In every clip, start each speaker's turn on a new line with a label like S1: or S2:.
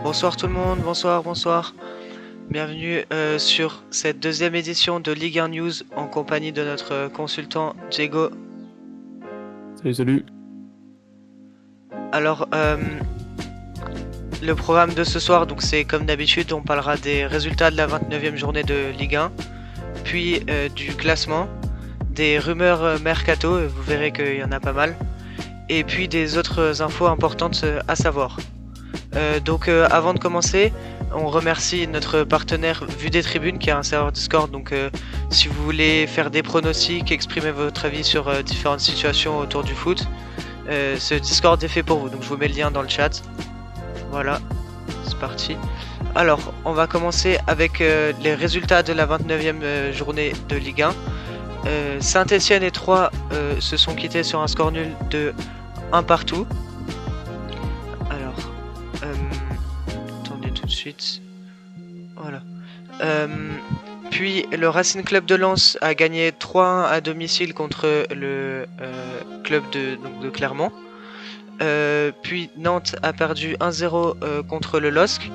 S1: Bonsoir tout le monde, bonsoir. Bienvenue sur cette deuxième édition de Ligue 1 News en compagnie de notre consultant Diego.
S2: Salut.
S1: Alors, le programme de ce soir, donc c'est comme d'habitude, on parlera des résultats de la 29e journée de Ligue 1, puis du classement, des rumeurs mercato, vous verrez qu'il y en a pas mal, et puis des autres infos importantes à savoir. Donc avant de commencer, on remercie notre partenaire Vue des Tribunes qui a un serveur Discord, donc si vous voulez faire des pronostics, exprimer votre avis sur différentes situations autour du foot, ce Discord est fait pour vous, donc je vous mets le lien dans le chat. Voilà, c'est parti. Alors, on va commencer avec les résultats de la 29e journée de Ligue 1. Saint-Etienne et Troyes se sont quittés sur un score nul de 1 partout. Attendez tout de suite. Voilà. Puis le Racing Club de Lens a gagné 3-1 à domicile contre le club de Clermont. Puis Nantes a perdu 1-0 contre le LOSC.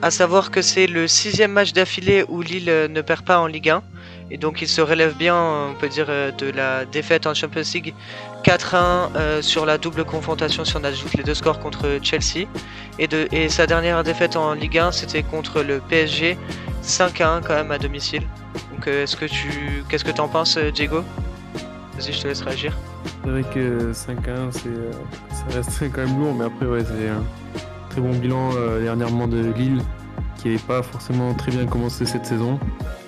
S1: A savoir que c'est le 6e match d'affilée où Lille ne perd pas en Ligue 1. Et donc il se relève bien, on peut dire, de la défaite en Champions League 4-1 sur la double confrontation si on ajoute les deux scores contre Chelsea. Et sa dernière défaite en Ligue 1 c'était contre le PSG 5-1 quand même à domicile. Donc qu'est-ce que t'en penses Diego? Vas-y, je te laisse réagir.
S2: C'est vrai que 5-1 ça reste quand même lourd, mais après ouais, c'est un très bon bilan dernièrement de Lille qui n'avait pas forcément très bien commencé cette saison,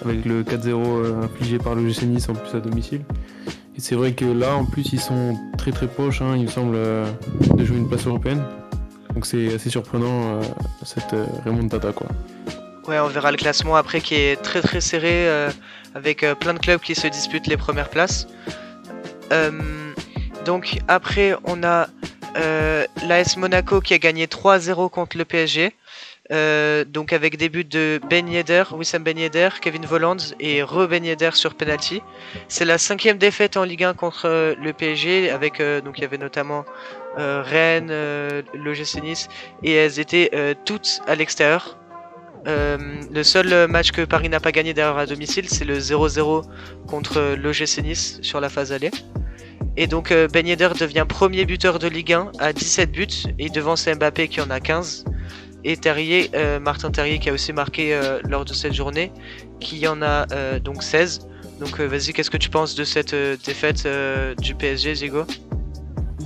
S2: avec le 4-0 infligé par le GC Nice en plus à domicile. Et c'est vrai que là en plus ils sont très proches, il me semble, de jouer une place européenne. Donc c'est assez surprenant cette remontada quoi.
S1: Ouais, on verra le classement après qui est très serré avec plein de clubs qui se disputent les premières places. Donc après on a l'AS Monaco qui a gagné 3-0 contre le PSG. Donc avec des buts de Ben Yedder, Wissam Ben Yedder, Kevin Volland et Ben Yedder sur penalty. C'est la 5e défaite en Ligue 1 contre le PSG avec donc il y avait notamment Rennes, l'OGC Nice et elles étaient toutes à l'extérieur. Le seul match que Paris n'a pas gagné d'ailleurs à domicile, c'est le 0-0 contre l'OGC Nice sur la phase aller. Et donc Ben Yedder devient premier buteur de Ligue 1 à 17 buts et devance Mbappé qui en a 15. Et Terrier, Martin Terrier qui a aussi marqué lors de cette journée, qui en a donc 16. Donc vas-y, qu'est-ce que tu penses de cette défaite du PSG, Diego?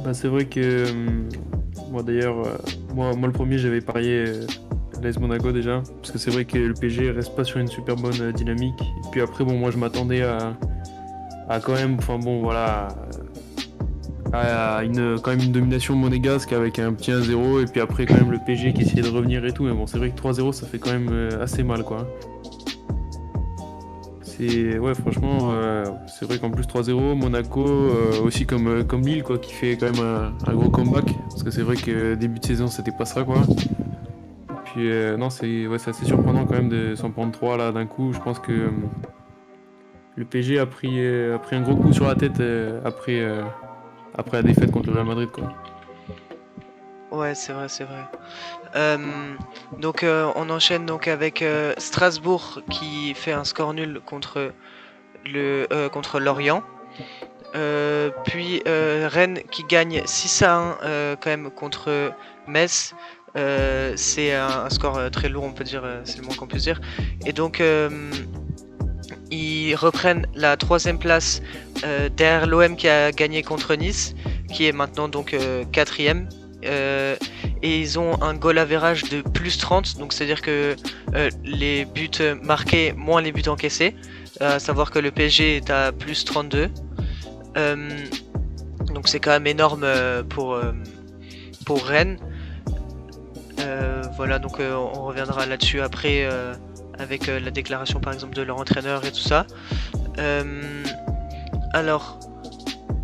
S2: Bah, c'est vrai que moi d'ailleurs, moi le premier j'avais parié l'AS Monaco déjà, parce que c'est vrai que le PSG reste pas sur une super bonne dynamique. Et puis après, bon, moi je m'attendais à quand même, enfin bon, voilà, quand même une domination monégasque avec un petit 1-0, et puis après quand même le PSG qui essayait de revenir et tout. Mais bon, c'est vrai que 3-0 ça fait quand même assez mal quoi. Ouais, franchement, c'est vrai qu'en plus 3-0, Monaco, aussi comme Lille, quoi, qui fait quand même un gros comeback. Parce que c'est vrai que début de saison, c'était pas ça, quoi. Puis, non, c'est assez surprenant quand même de s'en prendre 3 là d'un coup. Je pense que le PSG a pris un gros coup sur la tête après la défaite contre le Real Madrid, quoi.
S1: Ouais, c'est vrai, c'est vrai. Donc on enchaîne donc avec Strasbourg qui fait un score nul contre Lorient. Puis Rennes qui gagne 6-1 quand même contre Metz. C'est un score très lourd, on peut dire, c'est le moins qu'on puisse dire. Et donc ils reprennent la 3ème place derrière l'OM qui a gagné contre Nice, qui est maintenant donc 4ème. Et ils ont un goal average de plus 30, donc c'est à dire que les buts marqués moins les buts encaissés, à savoir que le PSG est à plus 32. Donc c'est quand même énorme pour Rennes. Voilà, donc on reviendra là-dessus après avec la déclaration par exemple de leur entraîneur et tout ça. Alors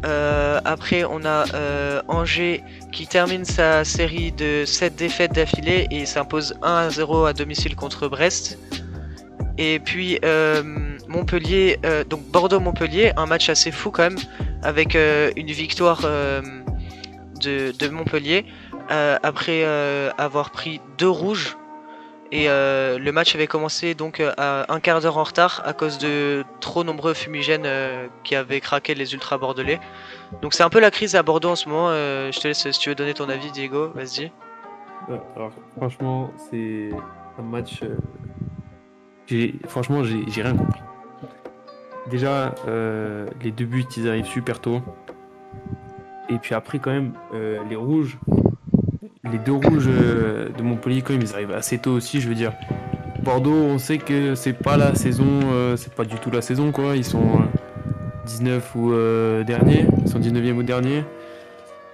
S1: après on a Angers qui termine sa série de 7 défaites d'affilée et s'impose 1-0 à domicile contre Brest. Et puis Montpellier, donc Bordeaux-Montpellier, un match assez fou quand même, avec une victoire de Montpellier après avoir pris 2 rouges. Et le match avait commencé donc à un quart d'heure en retard à cause de trop nombreux fumigènes qui avaient craqué les ultras bordelais. Donc c'est un peu la crise à Bordeaux en ce moment. Je te laisse si tu veux donner ton avis, Diego, vas-y.
S2: Alors, franchement, c'est un match. Franchement, j'ai rien compris. Déjà, les 2 buts, ils arrivent super tôt. Et puis après, quand même, les rouges, les 2 rouges de Montpellier, quand même, ils arrivent assez tôt aussi. Je veux dire, Bordeaux, on sait que c'est pas la saison, c'est pas du tout la saison, quoi. Ils sont 19 ou dernier, ils sont 19e ou dernier.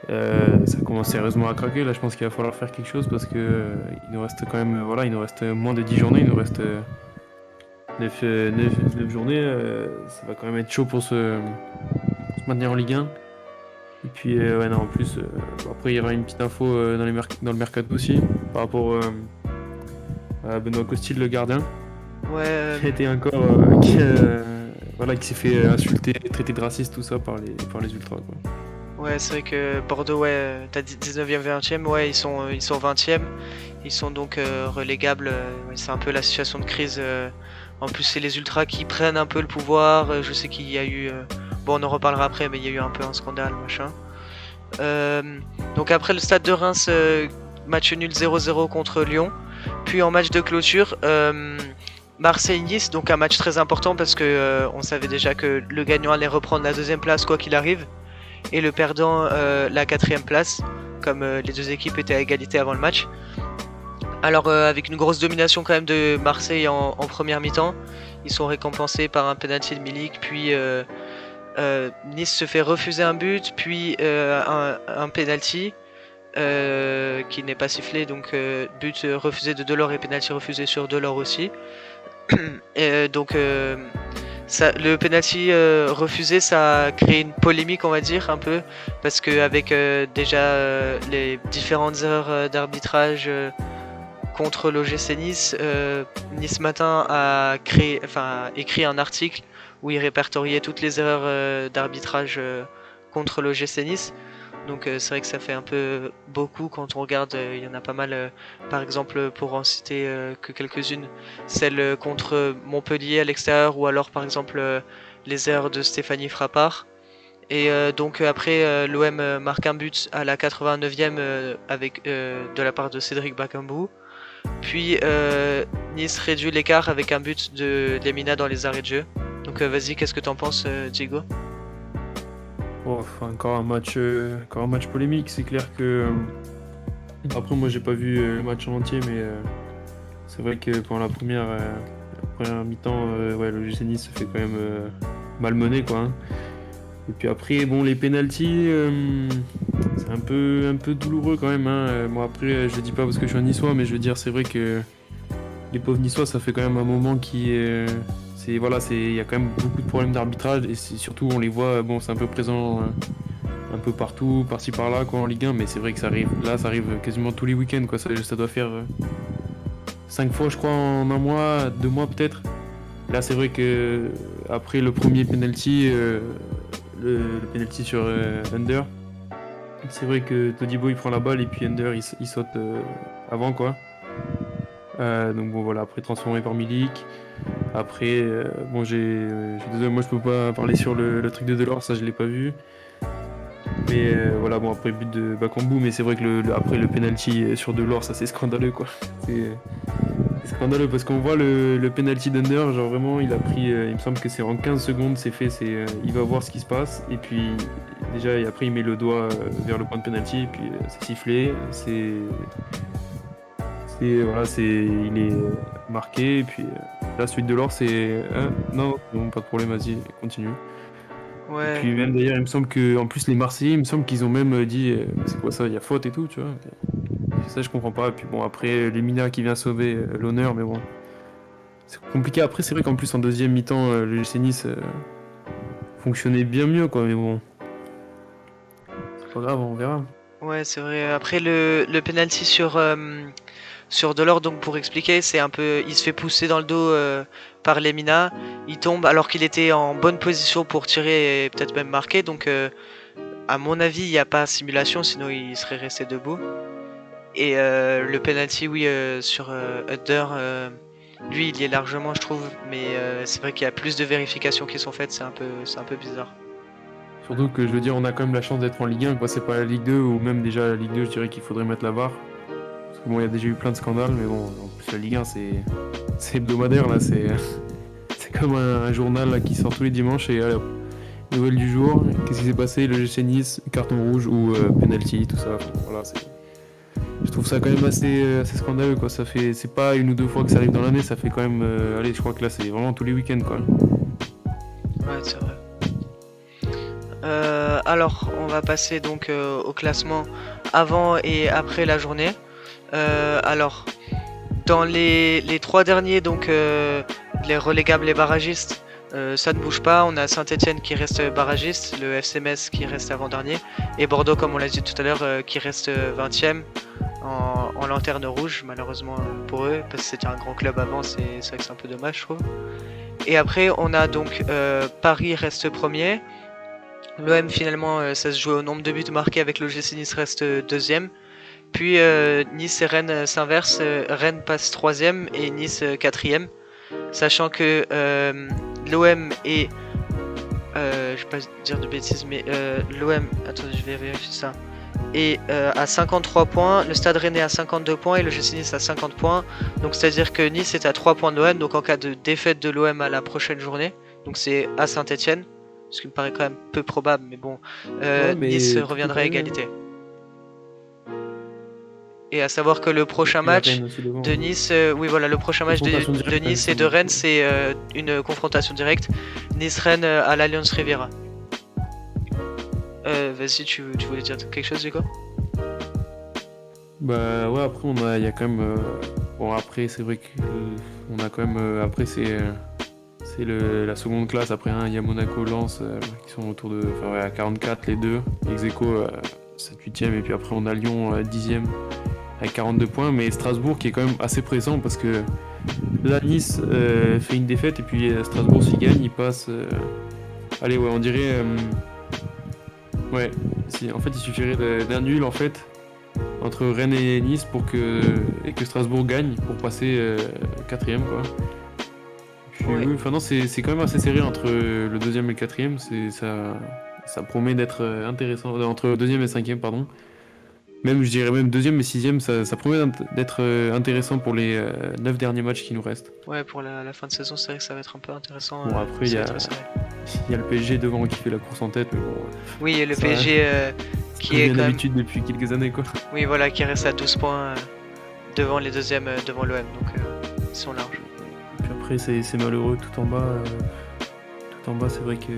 S2: Ça commence sérieusement à craquer. Là, je pense qu'il va falloir faire quelque chose parce que il nous reste quand même, voilà, il nous reste moins de 10 journées, il nous reste 9 journées. Ça va quand même être chaud pour se maintenir en Ligue 1. Et puis, ouais, non, en plus, après, il y aura une petite info dans le mercato aussi par rapport à Benoît Costil, le gardien,
S1: Ouais,
S2: qui a été encore, voilà, qui s'est fait insulter, traiter de raciste, tout ça par les ultras, quoi.
S1: ouais, c'est vrai que Bordeaux, ouais, t'as dit 19e, 20e, ouais, ils sont 20e. Ils sont donc relégables. Ouais, c'est un peu la situation de crise. En plus, c'est les ultras qui prennent un peu le pouvoir. Je sais qu'il y a eu. Bon, on en reparlera après, mais il y a eu un peu un scandale, machin. Donc après le stade de Reims, match nul 0-0 contre Lyon. Puis en match de clôture, Marseille-Nice, donc un match très important parce que on savait déjà que le gagnant allait reprendre la 2ème place quoi qu'il arrive. Et le perdant la 4ème place, comme les 2 équipes étaient à égalité avant le match. Alors avec une grosse domination quand même de Marseille en première mi-temps, ils sont récompensés par un penalty de Milik, puis Nice se fait refuser un but, puis un penalty qui n'est pas sifflé, donc but refusé de Delors et penalty refusé sur Delors aussi. Et donc le penalty refusé, ça a créé une polémique, on va dire, un peu, parce que avec déjà les différentes erreurs d'arbitrage contre l'OGC Nice, Nice Matin a écrit un article où il répertoriait toutes les erreurs d'arbitrage contre l'OGC Nice. Donc c'est vrai que ça fait un peu beaucoup quand on regarde, il y en a pas mal, par exemple pour en citer que quelques-unes, celle contre Montpellier à l'extérieur ou alors par exemple les erreurs de Stéphanie Frappard. Et donc après l'OM marque un but à la 89e avec, de la part de Cédric Bakambu. Puis Nice réduit l'écart avec un but de Lemina dans les arrêts de jeu. Donc vas-y, qu'est-ce que t'en penses Diego?
S2: Oh, enfin, encore un match polémique. C'est clair que. Après, moi, j'ai pas vu le match en entier, mais c'est vrai que pendant la première mi-temps, ouais, le GC Nice se fait quand même malmener, quoi. Hein. Et puis après, bon, les pénaltys, c'est un peu douloureux quand même. Hein. Bon, après, je le dis pas parce que je suis un niçois, mais je veux dire, c'est vrai que les pauvres niçois, ça fait quand même un moment qui est. Voilà, il y a quand même beaucoup de problèmes d'arbitrage et surtout, on les voit, bon, c'est un peu présent un peu partout, par-ci par-là, quoi, en Ligue 1, mais c'est vrai que ça arrive. Là, ça arrive quasiment tous les week-ends, quoi. Ça doit faire 5 fois, je crois, en un mois, 2 mois peut-être. Là, c'est vrai que après le premier penalty, le penalty sur Under, c'est vrai que Todibo il prend la balle et puis Under il saute avant quoi. Donc bon voilà, après transformé par Milik. Après bon je suis désolé, moi je peux pas parler sur le truc de Delors, ça je l'ai pas vu. Mais voilà bon après but de Bakambu, mais c'est vrai que après le penalty sur Delors ça c'est scandaleux quoi. C'est scandaleux parce qu'on voit le penalty d'Under, genre vraiment il a pris, il me semble que c'est en 15 secondes, c'est fait, il va voir ce qui se passe et puis déjà et après il met le doigt vers le point de penalty et puis c'est sifflé, voilà, il est marqué et puis la suite de l'or c'est non, pas de problème, vas-y, continue.
S1: Ouais.
S2: Et puis même d'ailleurs il me semble que en plus les Marseillais, il me semble qu'ils ont même dit c'est quoi ça, il y a faute et tout, tu vois. Ça je comprends pas. Et puis bon après Lemina qui vient sauver l'honneur, mais bon. C'est compliqué. Après c'est vrai qu'en plus en deuxième mi-temps le GC Nice fonctionnait bien mieux quoi, mais bon. C'est pas grave, on verra.
S1: Ouais, c'est vrai. Après le penalty sur Delors, donc pour expliquer, c'est un peu, il se fait pousser dans le dos par Lemina, il tombe alors qu'il était en bonne position pour tirer et peut-être même marquer. Donc à mon avis, il n'y a pas simulation, sinon il serait resté debout. Et le penalty, oui, sur Under, lui, il y est largement, je trouve, mais c'est vrai qu'il y a plus de vérifications qui sont faites, c'est un peu bizarre.
S2: Surtout que je veux dire, on a quand même la chance d'être en Ligue 1, quoi. C'est pas la Ligue 2 ou même déjà la Ligue 2, je dirais qu'il faudrait mettre la barre. Parce que bon, il y a déjà eu plein de scandales, mais bon, en plus la Ligue 1 c'est hebdomadaire là, c'est comme un journal là, qui sort tous les dimanches et allez, hop, nouvelle du jour. Qu'est-ce qui s'est passé? Le GC Nice, carton rouge ou penalty, tout ça. Enfin, voilà, je trouve ça quand même assez scandaleux quoi. C'est pas une ou deux fois que ça arrive dans l'année, ça fait quand même allez, je crois que là c'est vraiment tous les week-ends quoi.
S1: Ouais, c'est vrai. Alors, on va passer donc au classement avant et après la journée. Alors, dans les trois derniers, donc les relégables, les barragistes, ça ne bouge pas. On a Saint-Etienne qui reste barragiste, le FC Metz qui reste avant-dernier, et Bordeaux, comme on l'a dit tout à l'heure, qui reste 20e en lanterne rouge, malheureusement pour eux, parce que c'était un grand club avant, c'est vrai que c'est un peu dommage, je trouve. Et après, on a donc Paris reste premier. L'OM finalement, ça se joue au nombre de buts marqués avec l'OGC Nice reste deuxième. Puis Nice et Rennes s'inversent, Rennes passe troisième et Nice quatrième. Sachant que l'OM est... je vais pas dire de bêtises, mais l'OM... Attendez, je vais vérifier ça. Et à 53 points, le Stade Rennais à 52 points et le GC Nice à 50 points. Donc c'est-à-dire que Nice est à 3 points de l'OM, donc en cas de défaite de l'OM à la prochaine journée, donc c'est à Saint-Etienne, ce qui me paraît quand même peu probable, mais bon,
S2: Ouais, mais
S1: Nice reviendrait à égalité. Et à savoir que le prochain match de Nice, oui voilà, le prochain match de Nice et de Rennes, c'est une confrontation directe. Nice-Rennes à l'Allianz Riviera. Vas-y, tu voulais dire quelque chose, Hugo?
S2: Bah ouais, après il y a quand même bon après c'est vrai que on a quand même après c'est la seconde classe. Après il y a Monaco, Lens qui sont autour de ouais, à 44 les deux, ex-aequo 7-8e et puis après on a Lyon 10e avec 42 points, mais Strasbourg qui est quand même assez présent parce que là Nice fait une défaite et puis Strasbourg s'il gagne il passe allez ouais on dirait ouais En fait, il suffirait d'un nul en fait entre Rennes et Nice et que Strasbourg gagne pour passer quatrième quoi. Puis
S1: Oui,
S2: oui, enfin non, c'est quand même assez serré entre le deuxième et le quatrième. Ça promet d'être intéressant entre le deuxième et le cinquième pardon. Même je dirais même deuxième et sixième, ça promet d'être intéressant pour les 9 derniers matchs qui nous restent.
S1: ouais, pour la fin de saison, c'est vrai que ça va être un peu intéressant.
S2: Bon après
S1: Ça va être très serré.
S2: il y a le PSG devant qui fait la course en tête, mais bon,
S1: Oui, et le
S2: ça,
S1: PSG
S2: ça
S1: qui est
S2: devient
S1: quand même.
S2: l'habitude depuis quelques années quoi.
S1: Oui, voilà, qui reste à 12 points devant les deuxièmes, devant l'OM, donc ils sont larges.
S2: Puis après c'est malheureux tout en bas. Tout en bas, c'est vrai que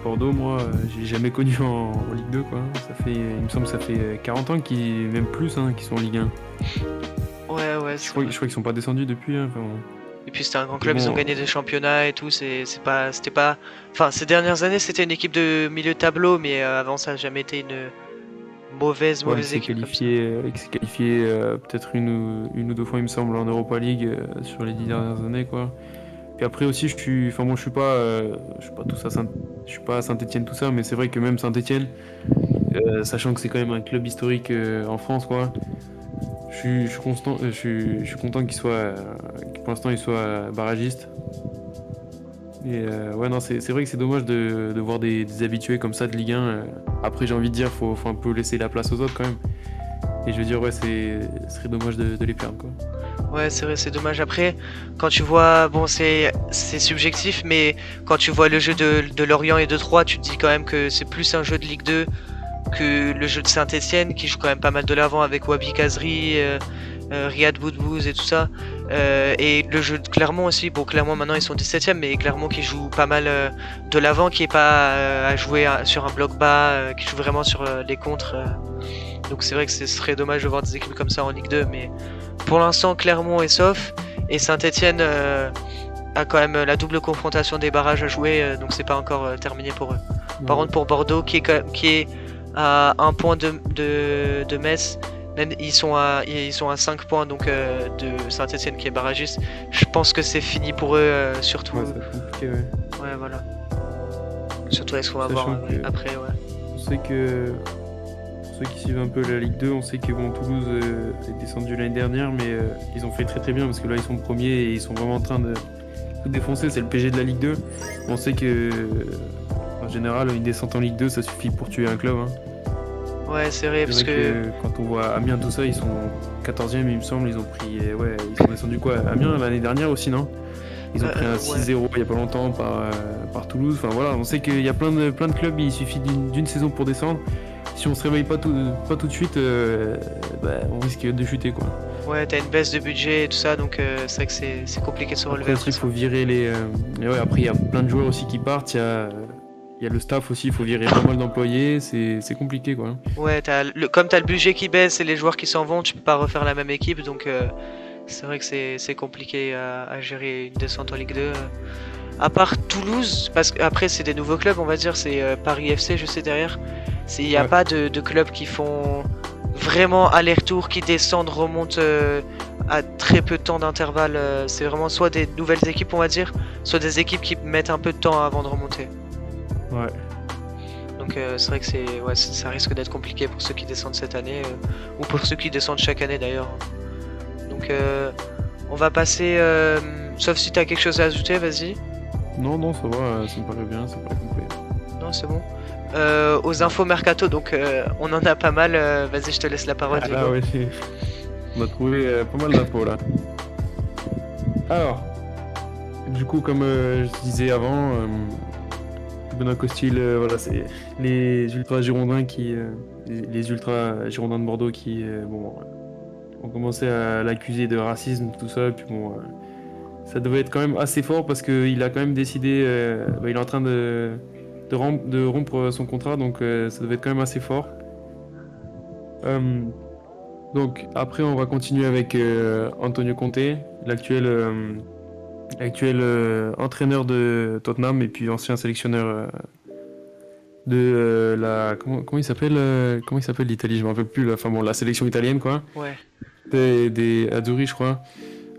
S2: Bordeaux, moi, j'ai jamais connu en Ligue 2 quoi. Il me semble que ça fait 40 ans même plus, hein, qu'ils sont en Ligue 1.
S1: Ouais, ouais, c'est vrai.
S2: Je crois qu'ils sont pas descendus depuis. Hein, enfin, bon.
S1: Et puis c'était un grand
S2: Mais
S1: club, ils ont
S2: bon,
S1: gagné des championnats et tout. C'était pas. Enfin, ces dernières années, c'était une équipe de milieu de tableau, mais avant ça, n'a jamais été une
S2: ouais,
S1: mauvaise équipe comme ça.
S2: il s'est qualifié peut-être une ou deux fois, il me semble, en Europa League sur les 10 dernières années, quoi. Puis après aussi, enfin bon, je suis pas tout ça, je suis pas à Saint-Étienne tout ça, mais c'est vrai que même Saint-Étienne, sachant que c'est quand même un club historique en France, quoi. Je suis content que pour l'instant il soit barragiste. Et ouais, non, c'est vrai que c'est dommage de voir des habitués comme ça de Ligue 1. Après, j'ai envie de dire, faut un peu laisser la place aux autres quand même. Et je veux dire, ouais, ce serait dommage de les perdre, quoi.
S1: Ouais, c'est vrai, c'est dommage. Après, quand tu vois, bon, c'est subjectif, mais quand tu vois le jeu de Lorient et de Troyes, tu te dis quand même que c'est plus un jeu de Ligue 2 que le jeu de Saint-Etienne, qui joue quand même pas mal de l'avant avec Wabi Kazri, Riyad Boudbouz et tout ça. Et le jeu de Clermont aussi. Bon, Clermont maintenant ils sont 17ème, mais Clermont qui joue pas mal de l'avant, qui est pas à jouer sur un bloc bas, qui joue vraiment sur les contres. Donc c'est vrai que ce serait dommage de voir des équipes comme ça en Ligue 2, mais pour l'instant Clermont est sauf et Saint-Etienne a quand même la double confrontation des barrages à jouer, donc c'est pas encore terminé pour eux. Par
S2: Ouais.
S1: contre pour Bordeaux qui est à un point de Metz, même ils sont à 5 points donc de Saint-Etienne qui est barragiste. Je pense que c'est fini pour eux, surtout.
S2: Ouais, ça va être compliqué, ouais.
S1: Ouais, voilà. Surtout avec ce qu'on va voir
S2: Sachant que
S1: après, ouais.
S2: on sait que, pour ceux qui suivent un peu la Ligue 2, on sait que bon, Toulouse est descendu l'année dernière, mais ils ont fait très très bien parce que là ils sont premiers et ils sont vraiment en train de tout défoncer. C'est le PG de la Ligue 2. On sait que, en général, une descente en Ligue 2, ça suffit pour tuer un club, hein.
S1: Ouais, c'est vrai
S2: C'est
S1: parce
S2: vrai
S1: que
S2: que quand on voit Amiens, tout ça, ils sont 14e, il me semble. Ils ont pris. Ouais, ils sont descendus quoi? Amiens l'année dernière aussi, non? Ils ont pris un
S1: ouais.
S2: 6-0 il y a pas longtemps par Toulouse. Enfin voilà, on sait qu'il y a plein de clubs, il suffit d'une saison pour descendre. Si on se réveille pas tout de suite, bah, on risque de chuter quoi.
S1: Ouais, t'as une baisse de budget et tout ça, donc c'est vrai que c'est compliqué de se relever
S2: Après aussi,
S1: après
S2: il
S1: ça.
S2: faut virer les. Et ouais, après, il y a plein de joueurs aussi qui partent. Il y a le staff aussi, il faut virer pas mal d'employés. C'est compliqué quoi.
S1: Ouais, comme t'as le budget qui baisse et les joueurs qui s'en vont, tu peux pas refaire la même équipe, donc c'est vrai que c'est compliqué à gérer une descente en Ligue 2. À part Toulouse, parce qu'après c'est des nouveaux clubs, on va dire, c'est Paris FC, je sais derrière. Il n'y a
S2: Ouais.
S1: pas de clubs qui font vraiment aller-retour, qui descendent, remontent à très peu de temps d'intervalle. C'est vraiment soit des nouvelles équipes, on va dire, soit des équipes qui mettent un peu de temps avant de remonter.
S2: Ouais.
S1: Donc c'est vrai que ouais, ça risque d'être compliqué pour ceux qui descendent cette année, ou pour ceux qui descendent chaque année d'ailleurs. Donc on va passer, sauf si t'as quelque chose à ajouter, vas-y.
S2: Non, non, ça va, ça me paraît bien, ça me paraît complet.
S1: Non, c'est bon. Aux infos mercato, donc on en a pas mal. Vas-y, je te laisse la parole,
S2: Ah
S1: Diego.
S2: là, ouais, on a trouvé pas mal d'infos là. Alors, du coup, comme je disais avant, Benoît Costil, voilà, c'est les ultras girondins les ultras girondins de Bordeaux qui, bon, ont commencé à l'accuser de racisme, tout ça, puis bon, ça devait être quand même assez fort parce qu'il a quand même décidé, il est en train de rompre son contrat, donc ça devait être quand même assez fort. Euh, donc après, on va continuer avec Antonio Conte, l'actuel entraîneur de Tottenham et puis ancien sélectionneur de la comment il s'appelle l'Italie, je me rappelle plus là. Enfin bon, la sélection italienne quoi,
S1: Ouais,
S2: des Azzurri je crois.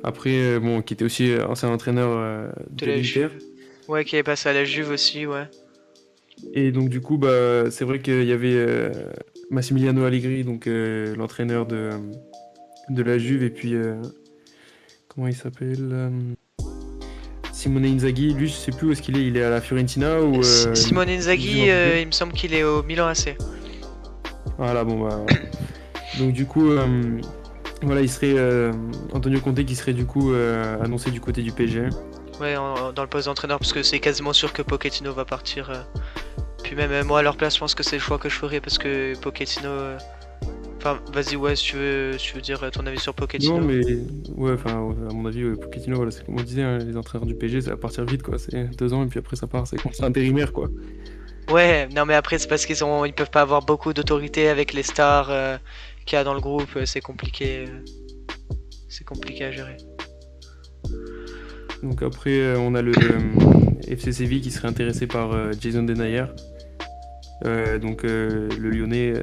S2: Après bon, qui était aussi ancien entraîneur
S1: de
S2: de
S1: la
S2: l'Inter.
S1: Juve. Ouais, qui est passé à la Juve aussi, ouais.
S2: Et donc du coup, c'est vrai qu'il y avait Massimiliano Allegri, donc l'entraîneur de la Juve, et puis comment il s'appelle Simone Inzaghi. Lui, je sais plus où est-ce qu'il est. Il est à la Fiorentina ou
S1: Simone
S2: il joue
S1: Inzaghi,
S2: dans une club.
S1: il me semble qu'il est au Milan AC.
S2: Voilà, bon bah voilà. Donc du coup, voilà, il serait Antonio Conte qui serait du coup annoncé du côté du PSG.
S1: Ouais, dans le poste d'entraîneur, parce que c'est quasiment sûr que Pochettino va partir. Puis même moi à leur place, je pense que c'est le choix que je ferais parce que Pochettino. Enfin, vas-y, ouais, si tu veux dire ton avis sur
S2: Non,
S1: Pochettino.
S2: mais ouais, enfin, ouais, à mon avis, Pochettino, voilà, c'est comme on disait, hein, les entraîneurs du PSG, ça va partir vite, quoi. C'est 2 ans et puis après ça part, c'est contrat intérimaire, quoi.
S1: Ouais, non, mais après, c'est parce ils peuvent pas avoir beaucoup d'autorité avec les stars qu'il y a dans le groupe. C'est compliqué à gérer.
S2: Donc après, on a le FC Séville qui serait intéressé par Jason Denayer, donc le Lyonnais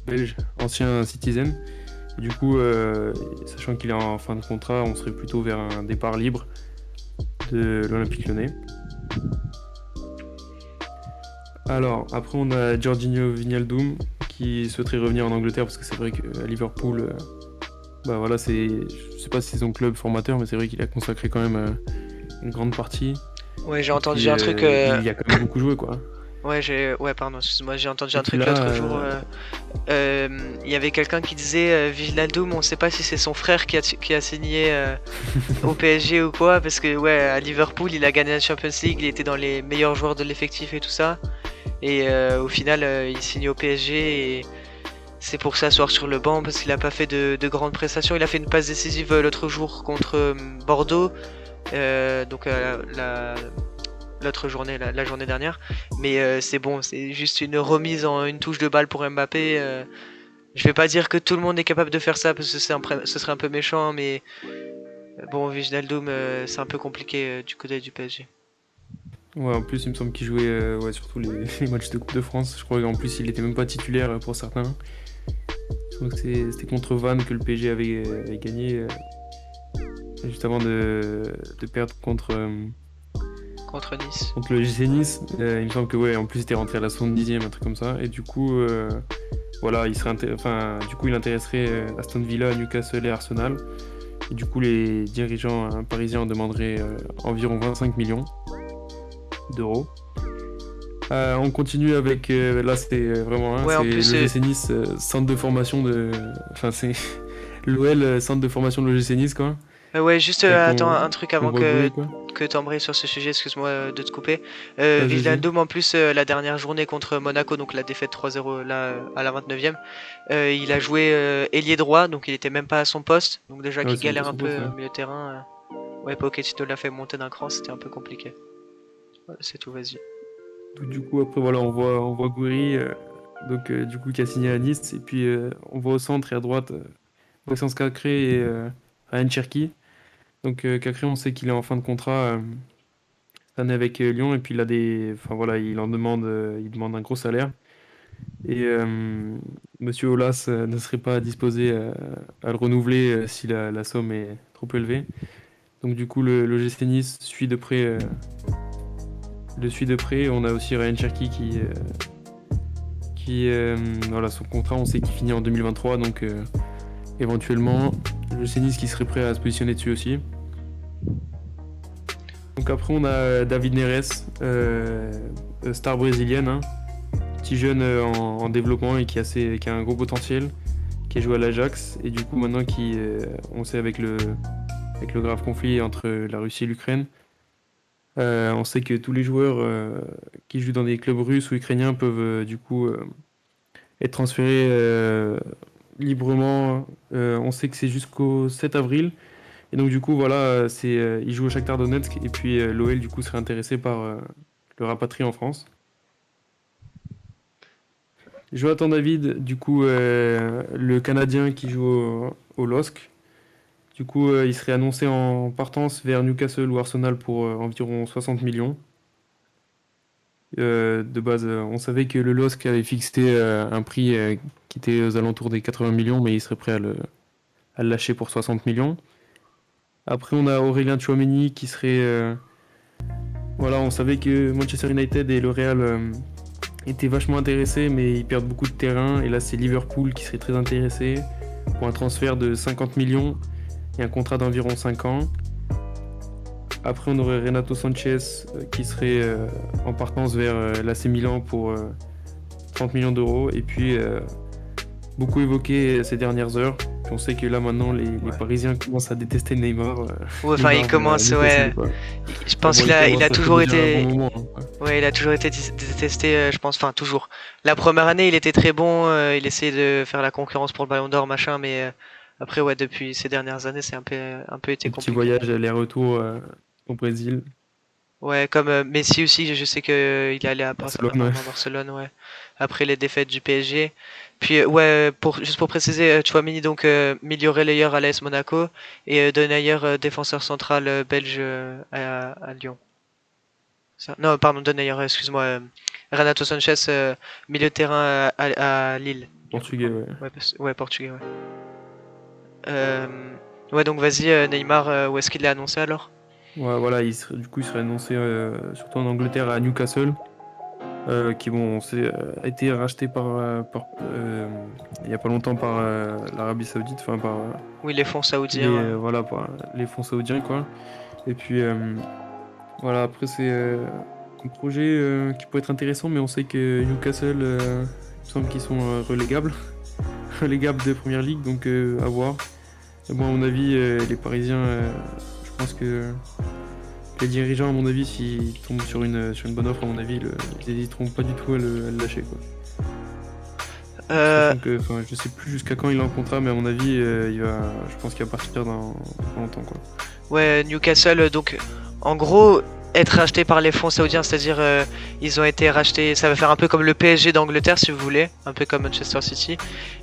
S2: belge, ancien Citizen. Du coup, sachant qu'il est en fin de contrat, on serait plutôt vers un départ libre de l'Olympique Lyonnais. Alors, après, on a Jorginho Wijnaldum qui souhaiterait revenir en Angleterre parce que c'est vrai qu'à Liverpool, voilà, je sais pas si c'est son club formateur, mais c'est vrai qu'il a consacré quand même une grande partie.
S1: Ouais, j'ai
S2: Et
S1: entendu
S2: puis,
S1: un truc.
S2: il y a quand même beaucoup joué, quoi.
S1: Ouais, pardon, excuse-moi, j'ai entendu
S2: Et
S1: un
S2: puis
S1: truc
S2: là,
S1: l'autre jour. Il y avait quelqu'un qui disait Wijnaldum, on sait pas si c'est son frère qui a signé au PSG ou quoi, parce que ouais, à Liverpool, il a gagné la Champions League, il était dans les meilleurs joueurs de l'effectif et tout ça. Et au final, il signe au PSG et c'est pour s'asseoir sur le banc parce qu'il a pas fait de grandes prestations. Il a fait une passe décisive l'autre jour contre Bordeaux, donc l'autre journée, la journée dernière. Mais c'est bon, c'est juste une remise en une touche de balle pour Mbappé. Je vais pas dire que tout le monde est capable de faire ça parce que ce serait un peu méchant, mais bon, Wijnaldum, c'est un peu compliqué du côté du PSG.
S2: ouais, en plus, il me semble qu'il jouait ouais, surtout les matchs de Coupe de France. Je crois qu'en plus, il était même pas titulaire pour certains. Je crois que c'était contre Vannes que le PSG avait gagné juste avant de perdre
S1: Contre Nice.
S2: contre le GC Nice. Il me semble que, ouais, en plus, il était rentré à la 70e, un truc comme ça. Et du coup, voilà, du coup, il intéresserait Aston Villa, Newcastle et Arsenal. Et du coup, les dirigeants parisiens en demanderaient environ 25 millions d'euros. On continue avec, là c'était vraiment un,
S1: Ouais,
S2: c'est
S1: en
S2: le
S1: plus,
S2: GC Nice, centre de formation de... Enfin c'est l'OL, centre de formation de l'OGC Nice quoi.
S1: ouais, juste
S2: Et
S1: attends un truc
S2: qu'on
S1: avant
S2: voit
S1: que,
S2: Gouiri quoi.
S1: que t'embrayes sur ce sujet, excuse-moi de te couper.
S2: Vas-y, vas-y.
S1: Wijnaldum, en plus, la dernière journée contre Monaco, donc la défaite 3-0 là à la 29e, il a joué ailier droit, donc il était même pas à son poste, donc déjà
S2: Ah ouais,
S1: qu'il
S2: c'est même pas
S1: galère un
S2: son poste,
S1: peu
S2: ouais.
S1: au milieu de terrain. Ouais, Pochettino l'a fait monter d'un cran, c'était un peu compliqué. Ouais, c'est tout, vas-y.
S2: Donc, du coup après voilà, on voit Gouiri, donc du coup qui a signé à Nice. Et puis on voit au centre et à droite Maxence Cacré et Ryan Cherki. Donc Cacré on sait qu'il est en fin de contrat cette année avec Lyon. Et puis enfin voilà, il demande un gros salaire. Et Monsieur Aulas ne serait pas disposé à le renouveler si la somme est trop élevée. Donc du coup, le GC Nice le suit de près. On a aussi Ryan Cherki voilà, son contrat, on sait qu'il finit en 2023. Donc éventuellement, le GC Nice qui serait prêt à se positionner dessus aussi. Donc après, on a David Neres, star brésilienne, hein. Petit jeune en développement et qui a un gros potentiel, qui a joué à l'Ajax. Et du coup, maintenant, on sait avec le grave conflit entre la Russie et l'Ukraine, on sait que tous les joueurs qui jouent dans des clubs russes ou ukrainiens peuvent du coup être transférés librement. On sait que c'est jusqu'au 7 avril. Et donc, du coup, voilà, il joue au Shakhtar Donetsk. Et puis, l'OL, du coup, serait intéressé par le rapatrier en France. Jonathan David, du coup, le Canadien qui joue au LOSC. Du coup, il serait annoncé en partance vers Newcastle ou Arsenal pour environ 60 millions. De base, on savait que le LOSC avait fixé un prix qui était aux alentours des 80 millions, mais il serait prêt à le lâcher pour 60 millions. Après, on a Aurélien Tchouameni qui serait... voilà, on savait que Manchester United et le Real étaient vachement intéressés, mais ils perdent beaucoup de terrain. Et là, c'est Liverpool qui serait très intéressé pour un transfert de 50 millions et un contrat d'environ 5 ans. Après, on aurait Renato Sanchez qui serait en partance vers l'AC Milan pour 30 millions d'euros. Et puis, beaucoup évoqué ces dernières heures. Puis on sait que là, maintenant, les Parisiens commencent à détester Neymar.
S1: Ouais, enfin, il
S2: Neymar
S1: commence,
S2: Newcastle,
S1: ouais.
S2: quoi.
S1: Je pense
S2: Bon,
S1: il a
S2: ça fait
S1: toujours
S2: déjà un
S1: été.
S2: bon moment, hein, ouais.
S1: Ouais, il a toujours été détesté, je pense. Enfin, toujours. La première année, il était très bon. Il essayait de faire la concurrence pour le Ballon d'Or, machin. Mais après, ouais, depuis ces dernières années, c'est un peu été
S2: Un petit
S1: compliqué.
S2: voyage aller-retour au Brésil,
S1: Ouais, comme Messi aussi, je sais que il est allé
S2: Barcelone, ouais.
S1: apparemment à Barcelone, ouais. Après les défaites du PSG. Puis ouais, juste pour préciser, Tchouaméni donc milieu relayeur à l'AS Monaco et Denayer défenseur central belge à Lyon. Non, pardon, Denayer, excuse-moi. Renato Sanchez milieu de terrain à Lille. Du coup,
S2: Portugais, ouais.
S1: ouais, ouais, portugais, ouais. Euh, ouais, donc vas-y, Neymar, où est-ce qu'il est annoncé alors?
S2: Ouais, voilà, du coup, il serait annoncé surtout en Angleterre à Newcastle, qui bon, a été racheté il y a pas longtemps par l'Arabie Saoudite, enfin par
S1: Oui, les fonds saoudiens.
S2: voilà, par les fonds saoudiens, quoi. Et puis voilà, après c'est un projet qui pourrait être intéressant, mais on sait que Newcastle, il me semble qu'ils sont relégables, relégables de Première Ligue, donc à voir. Et bon, à mon avis, les Parisiens, je pense que les dirigeants, à mon avis, s'ils tombent sur une bonne offre, à mon avis, ils n'hésiteront pas du tout à le lâcher, quoi.
S1: Euh,
S2: Sachant que, enfin, je sais plus jusqu'à quand il est en contrat, mais à mon avis, je pense qu'il va partir dans pas longtemps, quoi.
S1: Ouais, Newcastle, donc en gros, être racheté par les fonds saoudiens, c'est-à-dire ils ont été rachetés, ça va faire un peu comme le PSG d'Angleterre si vous voulez, un peu comme Manchester City.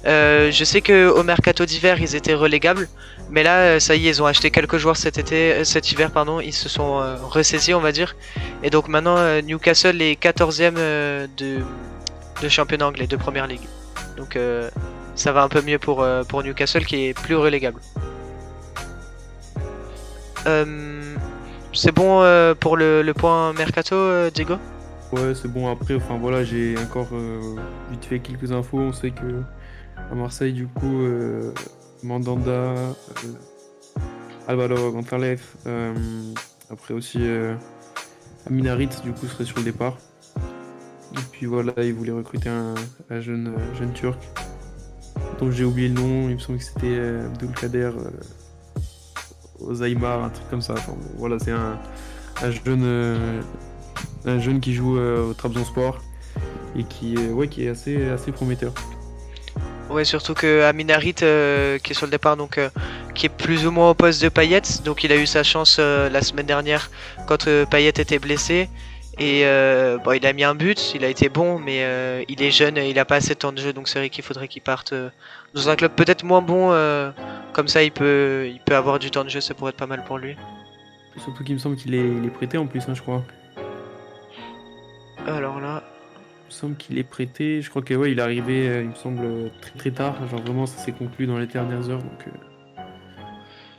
S1: Je sais que au mercato d'hiver ils étaient relégables, mais là ça y est, ils ont acheté quelques joueurs cet hiver pardon, ils se sont ressaisis on va dire, et donc maintenant Newcastle est 14e de championnat anglais, de première ligue. Donc ça va un peu mieux pour Newcastle qui est plus relégable. C'est bon pour le point mercato, Diego?
S2: Ouais, c'est bon. Après, enfin voilà, j'ai encore vite fait quelques infos. On sait que à Marseille, du coup, Mandanda, Álvaro González, après aussi Amin Harit, du coup, serait sur le départ. Et puis voilà, ils voulaient recruter un jeune Turc dont j'ai oublié le nom. Il me semble que c'était Abdülkader Ozaimar, un truc comme ça. Enfin, bon, voilà, c'est un jeune qui joue au Trabzonspor et qui est assez prometteur.
S1: Ouais, surtout que Amin Harit, qui est sur le départ, donc qui est plus ou moins au poste de Payet, donc il a eu sa chance la semaine dernière quand Payet était blessé. Et bon, il a mis un but, il a été bon, mais il est jeune, et il a pas assez de temps de jeu, donc c'est vrai qu'il faudrait qu'il parte dans un club peut-être moins bon, comme ça il peut avoir du temps de jeu, ça pourrait être pas mal pour lui.
S2: Surtout qu'il me semble qu'il est prêté en plus, hein, je crois.
S1: Alors là,
S2: Il me semble qu'il est prêté. Je crois que ouais, il est arrivé, il me semble, très très tard. Genre vraiment, ça s'est conclu dans les dernières heures. Donc,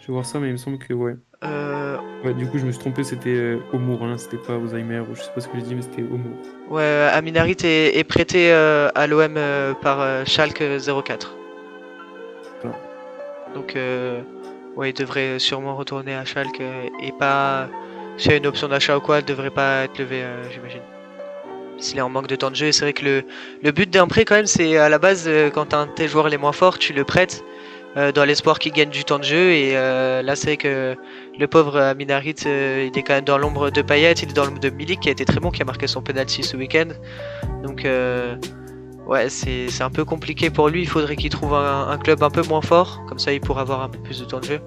S2: je vais voir ça, mais il me semble que ouais.
S1: euh,
S2: Ouais, du coup, je me suis trompé, c'était Omour, hein, c'était pas Alzheimer, ou je sais pas ce que j'ai dit, mais c'était Omour.
S1: ouais, Amin Harit est prêté à l'OM par Schalke 04.
S2: Voilà.
S1: Donc, ouais, il devrait sûrement retourner à Schalke et pas. S'il y a une option d'achat ou quoi, elle devrait pas être levée, j'imagine. S'il est en manque de temps de jeu, et c'est vrai que le but d'un prêt, quand même, c'est à la base, quand un de tes joueurs les moins forts, tu le prêtes dans l'espoir qu'il gagne du temps de jeu. Et là, c'est vrai que le pauvre Amin Harit, il est quand même dans l'ombre de Payet, il est dans l'ombre de Milik qui a été très bon, qui a marqué son penalty ce week-end. Donc, ouais, c'est un peu compliqué pour lui. Il faudrait qu'il trouve un club un peu moins fort, comme ça il pourra avoir un peu plus de temps de jeu.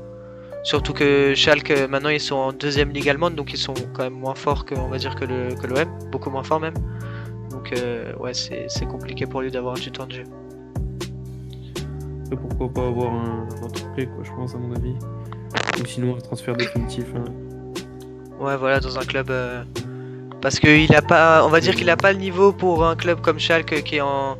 S1: Surtout que Schalke, maintenant ils sont en deuxième ligue allemande, donc ils sont quand même moins forts que, on va dire, que l'OM, beaucoup moins forts même. Donc ouais, c'est compliqué pour lui d'avoir du temps de jeu.
S2: Après, pourquoi pas avoir un autre prêt, quoi, je pense, à mon avis. Ou sinon, un transfert définitif, hein.
S1: Ouais, voilà, dans un club. Parce qu'il a pas, on va dire qu'il a pas le niveau pour un club comme Schalke qui est en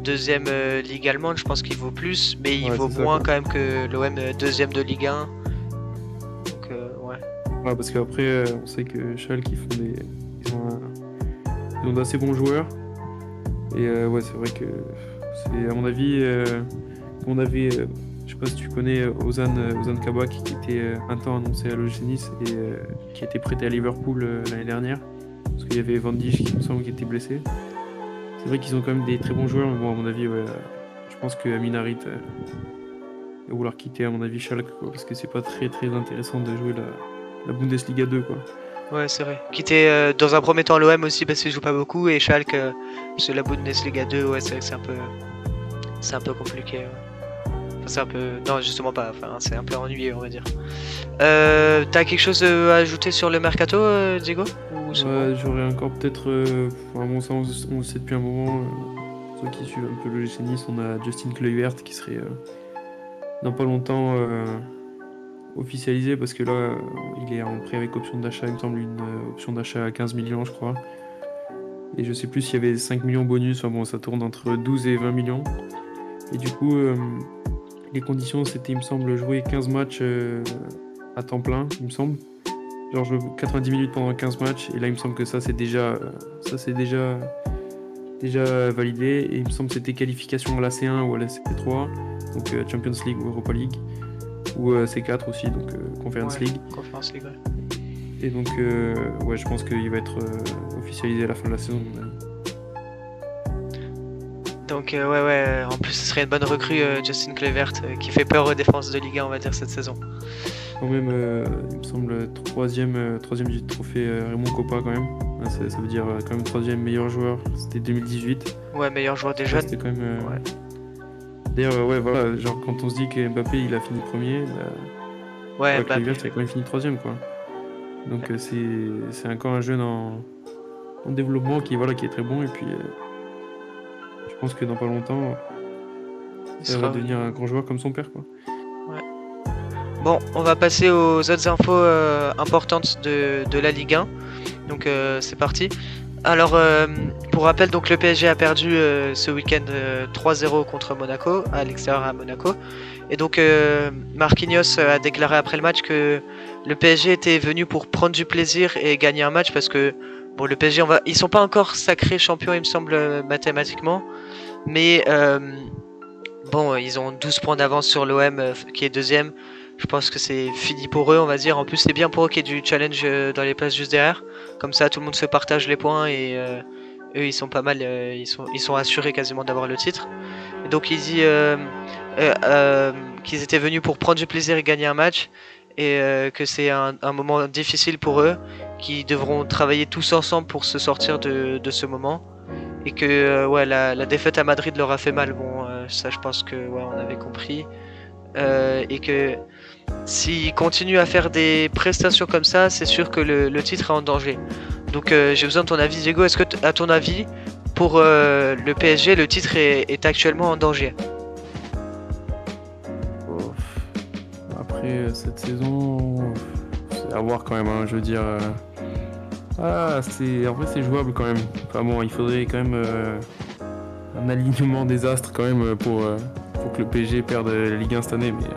S1: deuxième ligue allemande. Je pense qu'il vaut plus, mais il
S2: Ouais,
S1: vaut
S2: c'est ça,
S1: moins
S2: quoi.
S1: quand même que l'OM deuxième de Ligue 1. Donc ouais.
S2: Ouais, parce qu'après, on sait que Schalke, ils ont d'assez bons joueurs. Et ouais, c'est vrai que c'est à mon avis, on avait, je sais pas si tu connais Ozan Kabak qui était un temps annoncé à l'OGC Nice et qui a été prêté à Liverpool l'année dernière. Parce qu'il y avait Van Dijk qui me semble qui était blessé. C'est vrai qu'ils ont quand même des très bons joueurs, mais bon, à mon avis, ouais, je pense que Amin Harit va vouloir quitter, à mon avis, Schalke, quoi, parce que c'est pas très très intéressant de jouer la Bundesliga 2, quoi.
S1: Ouais, c'est vrai. Qui était dans un premier temps l'OM aussi parce qu'il joue pas beaucoup et Schalke, c'est la Bundesliga 2, ouais, c'est vrai que c'est un peu compliqué. Ouais. Enfin, c'est un peu, non, justement pas. Enfin, c'est un peu ennuyeux, on va dire. T'as quelque chose à ajouter sur le mercato, Diego? Ou c'est bon?
S2: Ouais, j'aurais encore peut-être, enfin, bon, ça on le sait depuis un moment, pour ceux qui suivent un peu le GC Nice, on a Justin Kluivert qui serait dans pas longtemps officialisé parce que là, il est en prêt avec option d'achat, il me semble, une option d'achat à 15 millions, je crois. Et je sais plus s'il y avait 5 millions bonus, enfin bon, ça tourne entre 12 et 20 millions. Et du coup, les conditions, c'était, il me semble, jouer 15 matchs à temps plein, il me semble. Genre jouer 90 minutes pendant 15 matchs. Et là, il me semble que ça, c'est déjà validé. Et il me semble que c'était qualification à la C1 ou à la C3, donc Champions League ou Europa League. Ou C4 aussi, donc Conference
S1: Ouais,
S2: League.
S1: Conference League, ouais.
S2: Et donc, ouais, je pense qu'il va être officialisé à la fin de la saison, à mon avis.
S1: Donc, ouais, en plus, ce serait une bonne recrue, Justin Kluivert, qui fait peur aux défenses de Ligue 1, on va dire, cette saison.
S2: Quand même, il me semble troisième du trophée Raymond Kopa quand même. Ça veut dire quand même troisième meilleur joueur. C'était 2018.
S1: Ouais, meilleur joueur des
S2: Ça,
S1: jeunes.
S2: c'était quand même.
S1: Ouais.
S2: D'ailleurs, ouais, voilà, genre quand on se dit que Mbappé il a fini premier, bah,
S1: Ouais,
S2: Kluivert
S1: Mbappé.
S2: il a quand même fini troisième, quoi. Donc c'est encore un jeune en développement qui est très bon et puis je pense que dans pas longtemps
S1: Il
S2: ça va
S1: sera.
S2: devenir un grand joueur comme son père, quoi.
S1: Ouais. Bon, on va passer aux autres infos importantes de la Ligue 1. Donc, c'est parti. Alors, pour rappel, donc le PSG a perdu ce week-end 3-0 contre Monaco, à l'extérieur à Monaco. Et donc, Marquinhos a déclaré après le match que le PSG était venu pour prendre du plaisir et gagner un match parce que, bon, le PSG, ils sont pas encore sacrés champions, il me semble, mathématiquement. Mais, bon, ils ont 12 points d'avance sur l'OM qui est deuxième. Je pense que c'est fini pour eux, on va dire. En plus, c'est bien pour eux qu'il y ait du challenge dans les places juste derrière. Comme ça, tout le monde se partage les points et eux, ils sont pas mal. Ils sont assurés quasiment d'avoir le titre. Et donc, il dit qu'ils étaient venus pour prendre du plaisir et gagner un match. Et que c'est un moment difficile pour eux. Qu'ils devront travailler tous ensemble pour se sortir de ce moment. Et que ouais, la défaite à Madrid leur a fait mal. Bon, ça, je pense que ouais, on avait compris. Et que s'il continue à faire des prestations comme ça, c'est sûr que le titre est en danger. Donc j'ai besoin de ton avis, Diego. Est-ce que, à ton avis, pour le PSG, le titre est actuellement en danger?
S2: Oh. Après cette saison, c'est à voir quand même, hein, je veux dire. En vrai, c'est jouable quand même. Enfin bon, il faudrait quand même un alignement des astres quand même pour que le PSG perde la Ligue 1 cette année. Mais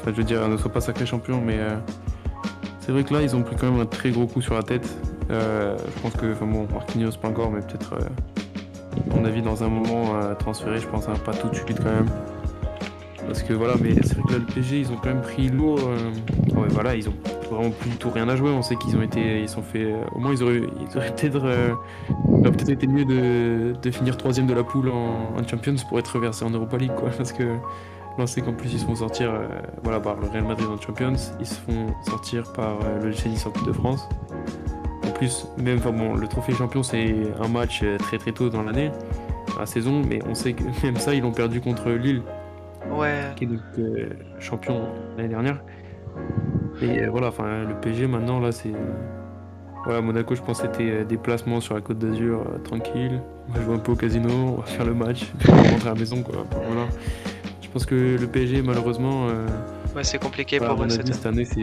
S2: enfin, je veux dire, ne soit pas sacré champion, mais c'est vrai que là, ils ont pris quand même un très gros coup sur la tête. Je pense que, enfin bon, Marquinhos pas encore, mais peut-être, à mon avis, dans un moment transféré, je pense, hein, pas tout de suite quand même. Parce que voilà, mais c'est vrai que là, le PSG, ils ont quand même pris lourd. Ouais, voilà, ils ont vraiment plus du tout rien à jouer. On sait qu'ils ont été, ils sont fait. Au moins, ils auraient peut-être, il aurait peut-être été mieux de finir troisième de la poule en Champions pour être reversé en Europa League, quoi. Parce que là, on sait qu'en plus, ils se font sortir, voilà, par le Real Madrid en Champions. Ils se font sortir par le GC Nice en Coupe de France. En plus, même, enfin bon, le trophée champion, c'est un match très très tôt dans l'année, dans la saison, mais on sait que même ça, ils l'ont perdu contre Lille,
S1: Ouais.
S2: qui est donc champion l'année dernière. Et voilà, enfin le PSG maintenant là c'est. Voilà, Monaco je pense c'était déplacement sur la Côte d'Azur, tranquille. On va jouer un peu au casino, on va faire le match, puis on va rentrer à la maison quoi. Enfin, voilà. Je pense que le PSG malheureusement,
S1: Ouais, c'est compliqué
S2: voilà, à
S1: pour eux
S2: mon
S1: cette
S2: avis cette année c'est.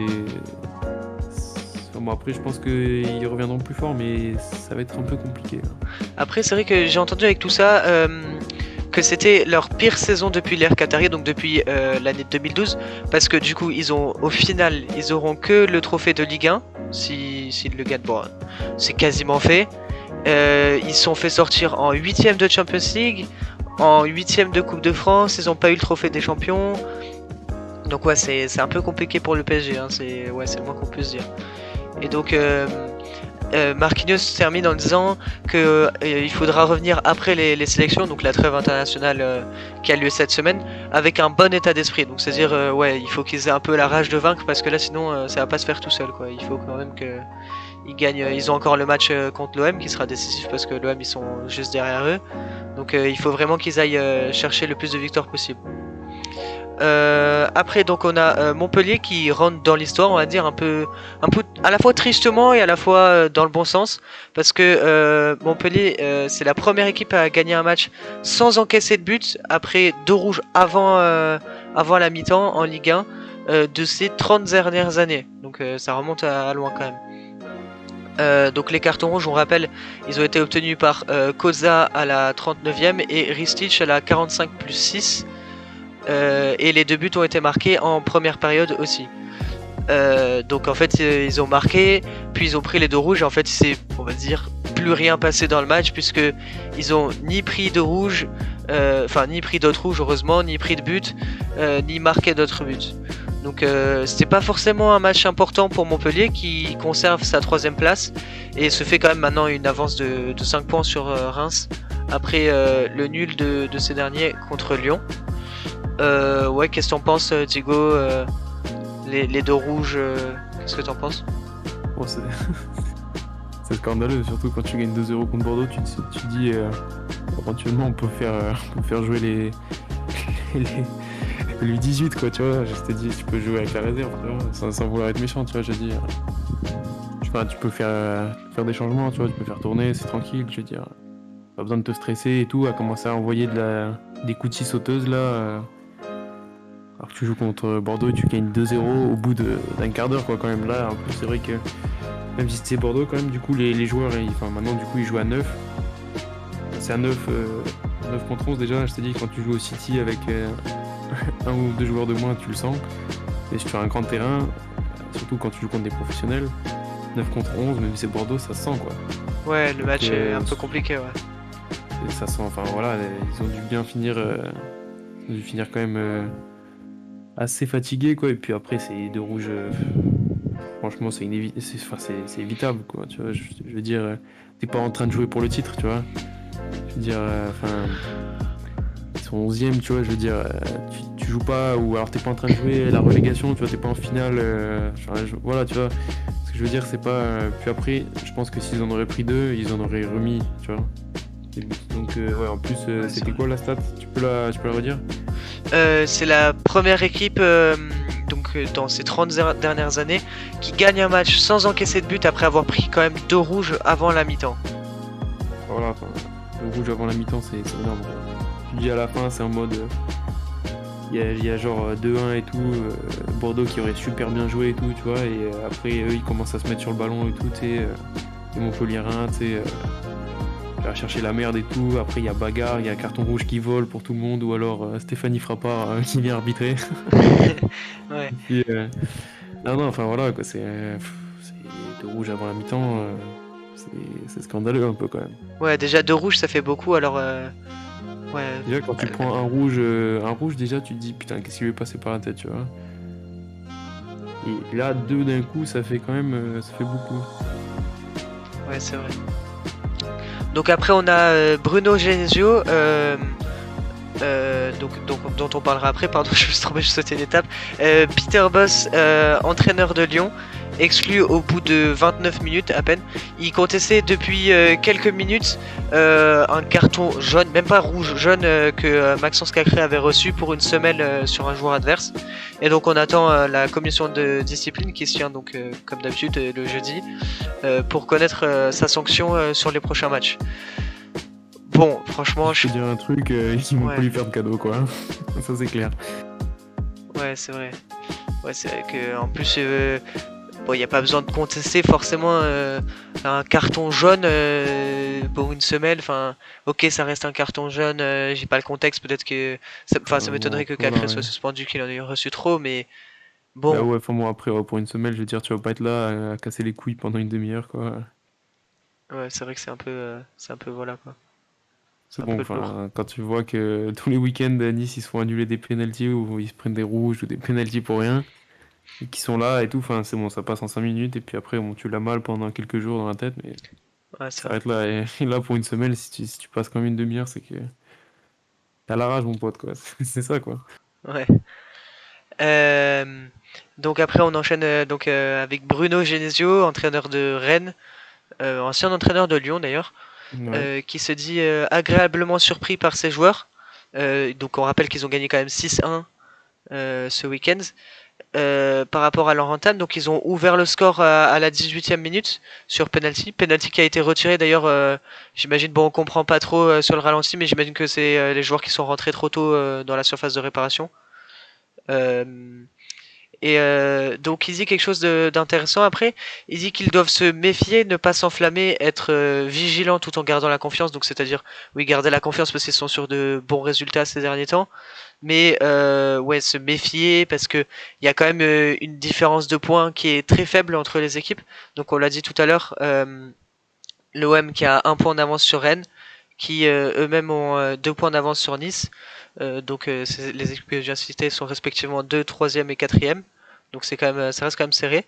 S2: Bon, après je pense qu'ils reviendront plus fort mais ça va être un peu compliqué, là.
S1: Après, c'est vrai que j'ai entendu avec tout ça que c'était leur pire saison depuis l'ère Qatari, donc depuis l'année 2012, parce que du coup, au final, ils auront que le trophée de Ligue 1 s'ils le gagnent. Bon, c'est quasiment fait. Ils se sont fait sortir en 8ème de Champions League, en 8ème de Coupe de France, ils ont pas eu le trophée des champions. Donc ouais, c'est un peu compliqué pour le PSG, hein. C'est le moins qu'on puisse dire. Et donc Marquinhos termine en disant que il faudra revenir après les sélections, donc la trêve internationale qui a lieu cette semaine, avec un bon état d'esprit. Donc c'est-à-dire ouais, il faut qu'ils aient un peu la rage de vaincre parce que là sinon ça va pas se faire tout seul, quoi. Il faut quand même que ils gagnent. Ils ont encore le match contre l'OM qui sera décisif parce que l'OM ils sont juste derrière eux. Donc il faut vraiment qu'ils aillent chercher le plus de victoires possible. Après donc on a Montpellier qui rentre dans l'histoire, on va dire un peu à la fois tristement et à la fois dans le bon sens, parce que Montpellier c'est la première équipe à gagner un match sans encaisser de but après 2 rouges avant la mi-temps en Ligue 1 de ces 30 dernières années. Donc ça remonte à loin quand même. Donc les cartons rouges, on rappelle, ils ont été obtenus par Koza à la 39e et Ristic à la 45 plus 6. Et les 2 buts ont été marqués en première période aussi. Donc en fait ils ont marqué, puis ils ont pris les 2 rouges et en fait c'est, on va dire, plus rien passé dans le match puisque ils ont ni pris de rouge, ni pris d'autres rouges heureusement, ni pris de but, ni marqué d'autres buts. Donc c'était pas forcément un match important pour Montpellier qui conserve sa 3ème place et se fait quand même maintenant une avance de 5 points sur Reims après le nul de ces derniers contre Lyon. Ouais, qu'est-ce que t'en penses, Diego, les 2 rouges, qu'est-ce que t'en penses?
S2: Bon, c'est scandaleux, surtout quand tu gagnes 2-0 contre Bordeaux, tu te dis éventuellement on peut faire jouer les U18 quoi, tu vois. Je t'ai dit tu peux jouer avec la réserve, tu vois, sans vouloir être méchant, tu vois, je veux dire. Tu peux faire des changements, tu vois, tu peux faire tourner, c'est tranquille, je veux dire. Pas besoin de te stresser et tout, à commencer à envoyer des coups de scie sauteuses là. Alors que tu joues contre Bordeaux et tu gagnes 2-0 au bout d'un quart d'heure quoi quand même. Là en plus c'est vrai que même si c'était Bordeaux quand même, du coup les joueurs, maintenant du coup ils jouent à 9. C'est à 9 contre 11 déjà, je t'ai dit quand tu joues au City avec un ou 2 joueurs de moins tu le sens. Et sur un grand terrain, surtout quand tu joues contre des professionnels, 9 contre 11, même si c'est Bordeaux, ça se sent quoi.
S1: Ouais, le match est un peu compliqué, ouais.
S2: Et ça sent, enfin voilà, ils ont dû bien finir, quand même assez fatigués quoi. Et puis après, c'est 2 rouges, franchement, c'est évitable quoi. Tu vois, je veux dire, t'es pas en train de jouer pour le titre, tu vois. Je veux dire, ils sont 11e, tu vois, je veux dire, tu joues pas, ou alors t'es pas en train de jouer la relégation, tu vois, t'es pas en finale, voilà, tu vois. Ce que je veux dire, c'est pas. Puis après, je pense que s'ils en auraient pris 2, ils en auraient remis, tu vois. Donc, ouais, en plus, c'était quoi la stat? Tu peux la redire?
S1: C'est la première équipe dans ces 30 dernières années qui gagne un match sans encaisser de but après avoir pris quand même 2 rouges avant la mi-temps.
S2: Voilà, enfin, 2 rouges avant la mi-temps, c'est énorme. Tu dis à la fin, c'est en mode. Il y a genre 2-1 et tout, Bordeaux qui aurait super bien joué et tout, tu vois, et après eux ils commencent à se mettre sur le ballon et tout, tu sais, les Montpelliérains, tu sais, à chercher la merde et tout, après il y a bagarre, il y a carton rouge qui vole pour tout le monde, ou alors Stéphanie Frappard qui vient arbitrer.
S1: Ouais.
S2: Puis, non, enfin voilà, quoi, c'est 2 rouges avant la mi-temps, c'est scandaleux un peu quand même.
S1: Ouais, déjà 2 rouges ça fait beaucoup, alors ouais.
S2: Déjà quand tu prends un rouge déjà tu te dis putain qu'est-ce qui lui est passé par la tête, tu vois. Et là 2 d'un coup ça fait quand même ça fait beaucoup.
S1: Ouais, c'est vrai. Donc après on a Bruno Genesio, dont on parlera après, pardon, je me suis trompé, je sautais une étape. Peter Bosz, entraîneur de Lyon, exclu au bout de 29 minutes à peine. Il contestait depuis quelques minutes un carton jaune, même pas rouge, jaune, que Maxence Cacré avait reçu pour une semelle sur un joueur adverse. Et donc on attend la commission de discipline qui se tient donc comme d'habitude le jeudi pour connaître sa sanction sur les prochains matchs. Bon, franchement,
S2: je peux dire un truc, ils vont pas lui faire de cadeau quoi. Ça c'est clair.
S1: Ouais, c'est vrai. Ouais, c'est vrai que en plus, bon, il n'y a pas besoin de contester forcément un carton jaune pour une semelle. Enfin, ok, ça reste un carton jaune. J'ai pas le contexte. Peut-être que, ça m'étonnerait que Cacré soit suspendu, qu'il en ait reçu trop, mais bon.
S2: Bah ouais, enfin bon après pour une semelle, je veux dire, tu vas pas être là à casser les couilles pendant une demi-heure quoi.
S1: Ouais, c'est vrai que c'est un peu voilà quoi.
S2: C'est
S1: C'est un
S2: bon,
S1: peu lourd.
S2: enfin, quand tu vois que tous les week-ends, à Nice, ils se font annuler des pénaltys ou ils se prennent des rouges ou des pénaltys pour rien, et qui sont là et tout, enfin, c'est bon, ça passe en 5 minutes, et puis après, bon, tu l'as mal pendant quelques jours dans la tête, mais
S1: Ouais,
S2: ça
S1: c'est vrai.
S2: s'arrête là. Et là, pour une semaine, si tu passes comme une demi-heure, c'est que t'as la rage, mon pote, quoi. C'est ça, quoi.
S1: Ouais. Euh, donc après on enchaîne avec Bruno Genesio, entraîneur de Rennes, ancien entraîneur de Lyon d'ailleurs,
S2: Ouais.
S1: qui se dit agréablement surpris par ses joueurs. Donc on rappelle qu'ils ont gagné quand même 6-1 ce week-end. Par rapport à leur entame. Donc ils ont ouvert le score à la 18e minute sur penalty. Penalty qui a été retiré d'ailleurs. J'imagine, bon, on comprend pas trop sur le ralenti, mais j'imagine que c'est les joueurs qui sont rentrés trop tôt dans la surface de réparation. Euh, donc il dit quelque chose d'intéressant après. Il dit qu'ils doivent se méfier, ne pas s'enflammer, être vigilants tout en gardant la confiance. Donc c'est-à-dire, oui, garder la confiance parce qu'ils sont sur de bons résultats ces derniers temps. Mais ouais, se méfier parce que il y a quand même une différence de points qui est très faible entre les équipes. Donc on l'a dit tout à l'heure, l'OM qui a un point d'avance sur Rennes, qui eux-mêmes ont 2 points d'avance sur Nice. Les équipes que j'ai citées sont respectivement 2, 3e et 4e. Donc c'est quand même, ça reste quand même serré.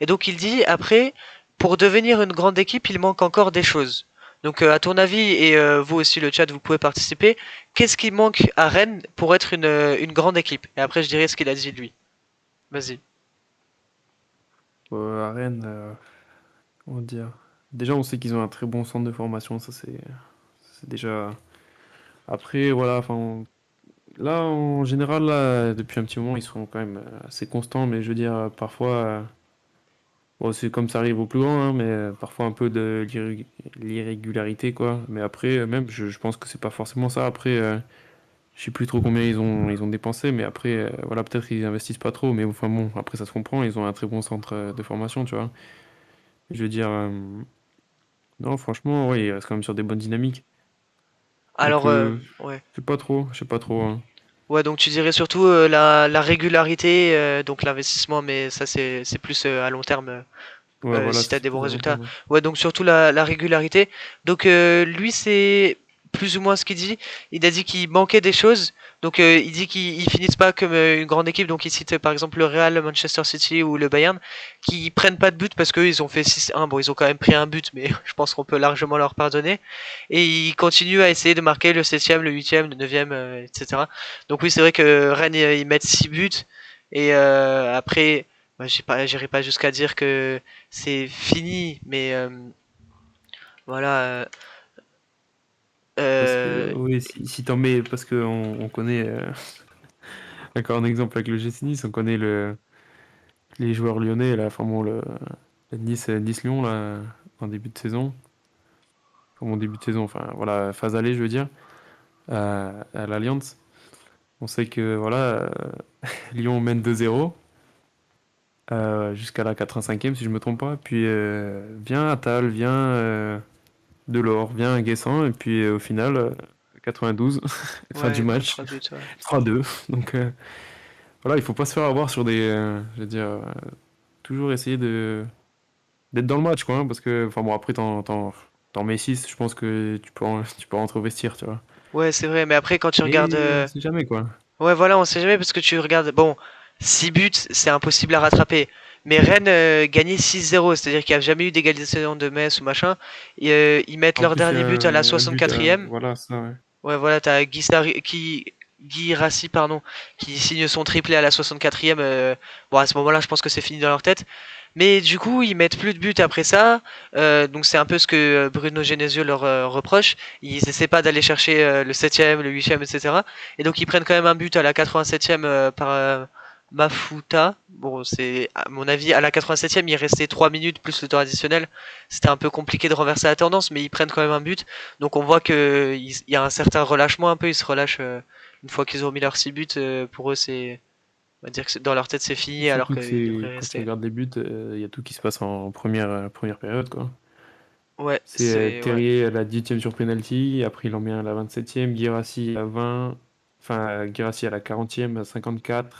S1: Et donc il dit après, pour devenir une grande équipe, il manque encore des choses. Donc à ton avis, et vous aussi le chat, vous pouvez participer, qu'est-ce qui manque à Rennes pour être une grande équipe? Et après je dirais ce qu'il a dit lui. Vas-y.
S2: À Rennes, comment dire. Déjà, on sait qu'ils ont un très bon centre de formation, ça c'est déjà. Après, voilà, enfin, là, en général, là, depuis un petit moment, ils sont quand même assez constants, mais je veux dire, parfois, bon, c'est comme ça arrive au plus grand, hein, mais parfois un peu de l'irrégularité, quoi. Mais après, même, je pense que c'est pas forcément ça. Après, je sais plus trop combien ils ont dépensé, mais après, voilà, peut-être qu'ils investissent pas trop, mais enfin bon, après, ça se comprend, ils ont un très bon centre de formation, tu vois. Je veux dire, non, franchement, oui, il reste quand même sur des bonnes dynamiques. Donc,
S1: Alors ouais.
S2: je sais pas trop, hein.
S1: Ouais, donc tu dirais surtout la régularité, donc l'investissement, mais ça c'est plus à long terme
S2: Ouais, voilà,
S1: si tu as
S2: c'est
S1: des bons
S2: plus à long
S1: résultats.
S2: terme, ouais.
S1: Ouais, donc surtout la régularité. Donc lui, c'est plus ou moins ce qu'il dit. Il a dit qu'il manquait des choses. Donc il dit qu'ils finissent pas comme une grande équipe. Donc il cite par exemple le Real, le Manchester City ou le Bayern, qui prennent pas de but parce qu'ils ont fait 6-1. Bon, ils ont quand même pris un but, mais je pense qu'on peut largement leur pardonner. Et ils continuent à essayer de marquer le 7e, le 8e, le 9e, etc. Donc oui, c'est vrai que Rennes, ils mettent 6 buts. Et après, moi, j'irai pas jusqu'à dire que c'est fini, mais voilà.
S2: Parce que,
S1: Euh,
S2: oui, si t'en mets, parce que on connaît, encore un exemple avec le GC Nice, on connaît les joueurs lyonnais, là, enfin bon, le Nice-Lyon, là, en début de saison. Enfin, mon début de saison, enfin, voilà, phase aller, je veux dire, à l'Alliance. On sait que, voilà, Lyon mène 2-0 jusqu'à la 85e, si je me trompe pas. Puis vient Attal, vient Delors, vient Guessant, et puis au final, 92, fin du
S1: ouais,
S2: match,
S1: 3 buts, ouais.
S2: 3-2. Donc voilà, il faut pas se faire avoir sur des. Je veux dire, toujours essayer d'être dans le match, quoi, hein, parce que, enfin bon, après, t'en mets 6, je pense que tu peux rentrer au vestiaire, tu vois.
S1: Ouais, c'est vrai, mais après, quand tu regardes.
S2: Mais on sait jamais, quoi.
S1: Ouais, voilà, on sait jamais parce que tu regardes. Bon, 6 buts, c'est impossible à rattraper. Mais Rennes gagnait 6-0, c'est-à-dire qu'il n'y a jamais eu d'égalisation de Metz ou machin. Et, ils mettent
S2: En
S1: leur
S2: plus, il y
S1: dernier
S2: a
S1: but à la
S2: un but,
S1: 64e.
S2: voilà, ça, ouais.
S1: Ouais, voilà, t'as Guy Rassi, pardon, qui signe son triplé à la 64e. Bon, à ce moment-là, je pense que c'est fini dans leur tête. Mais du coup, ils mettent plus de buts après ça. Donc c'est un peu ce que Bruno Genesio leur reproche. Ils essaient pas d'aller chercher le 7e, le 8e, etc. Et donc ils prennent quand même un but à la 87e par Mafuta. Bon, c'est à mon avis, à la 87e, il restait 3 minutes plus le temps additionnel. C'était un peu compliqué de renverser la tendance, mais ils prennent quand même un but. Donc on voit qu'il y a un certain relâchement un peu. Ils se relâchent une fois qu'ils ont mis leurs 6 buts. Pour eux, on va dire que dans leur tête c'est fini alors
S2: Surtout que
S1: qu'ils
S2: c'est
S1: devraient
S2: quand tu
S1: rester.
S2: regardes les buts, il y a tout qui se passe en première période, quoi.
S1: Ouais,
S2: C'est
S1: c'est ouais.
S2: Terrier à la 18e sur penalty, après il en met un à la 27e, Guirassy à 20, enfin Guirassy à la 40e, à 54,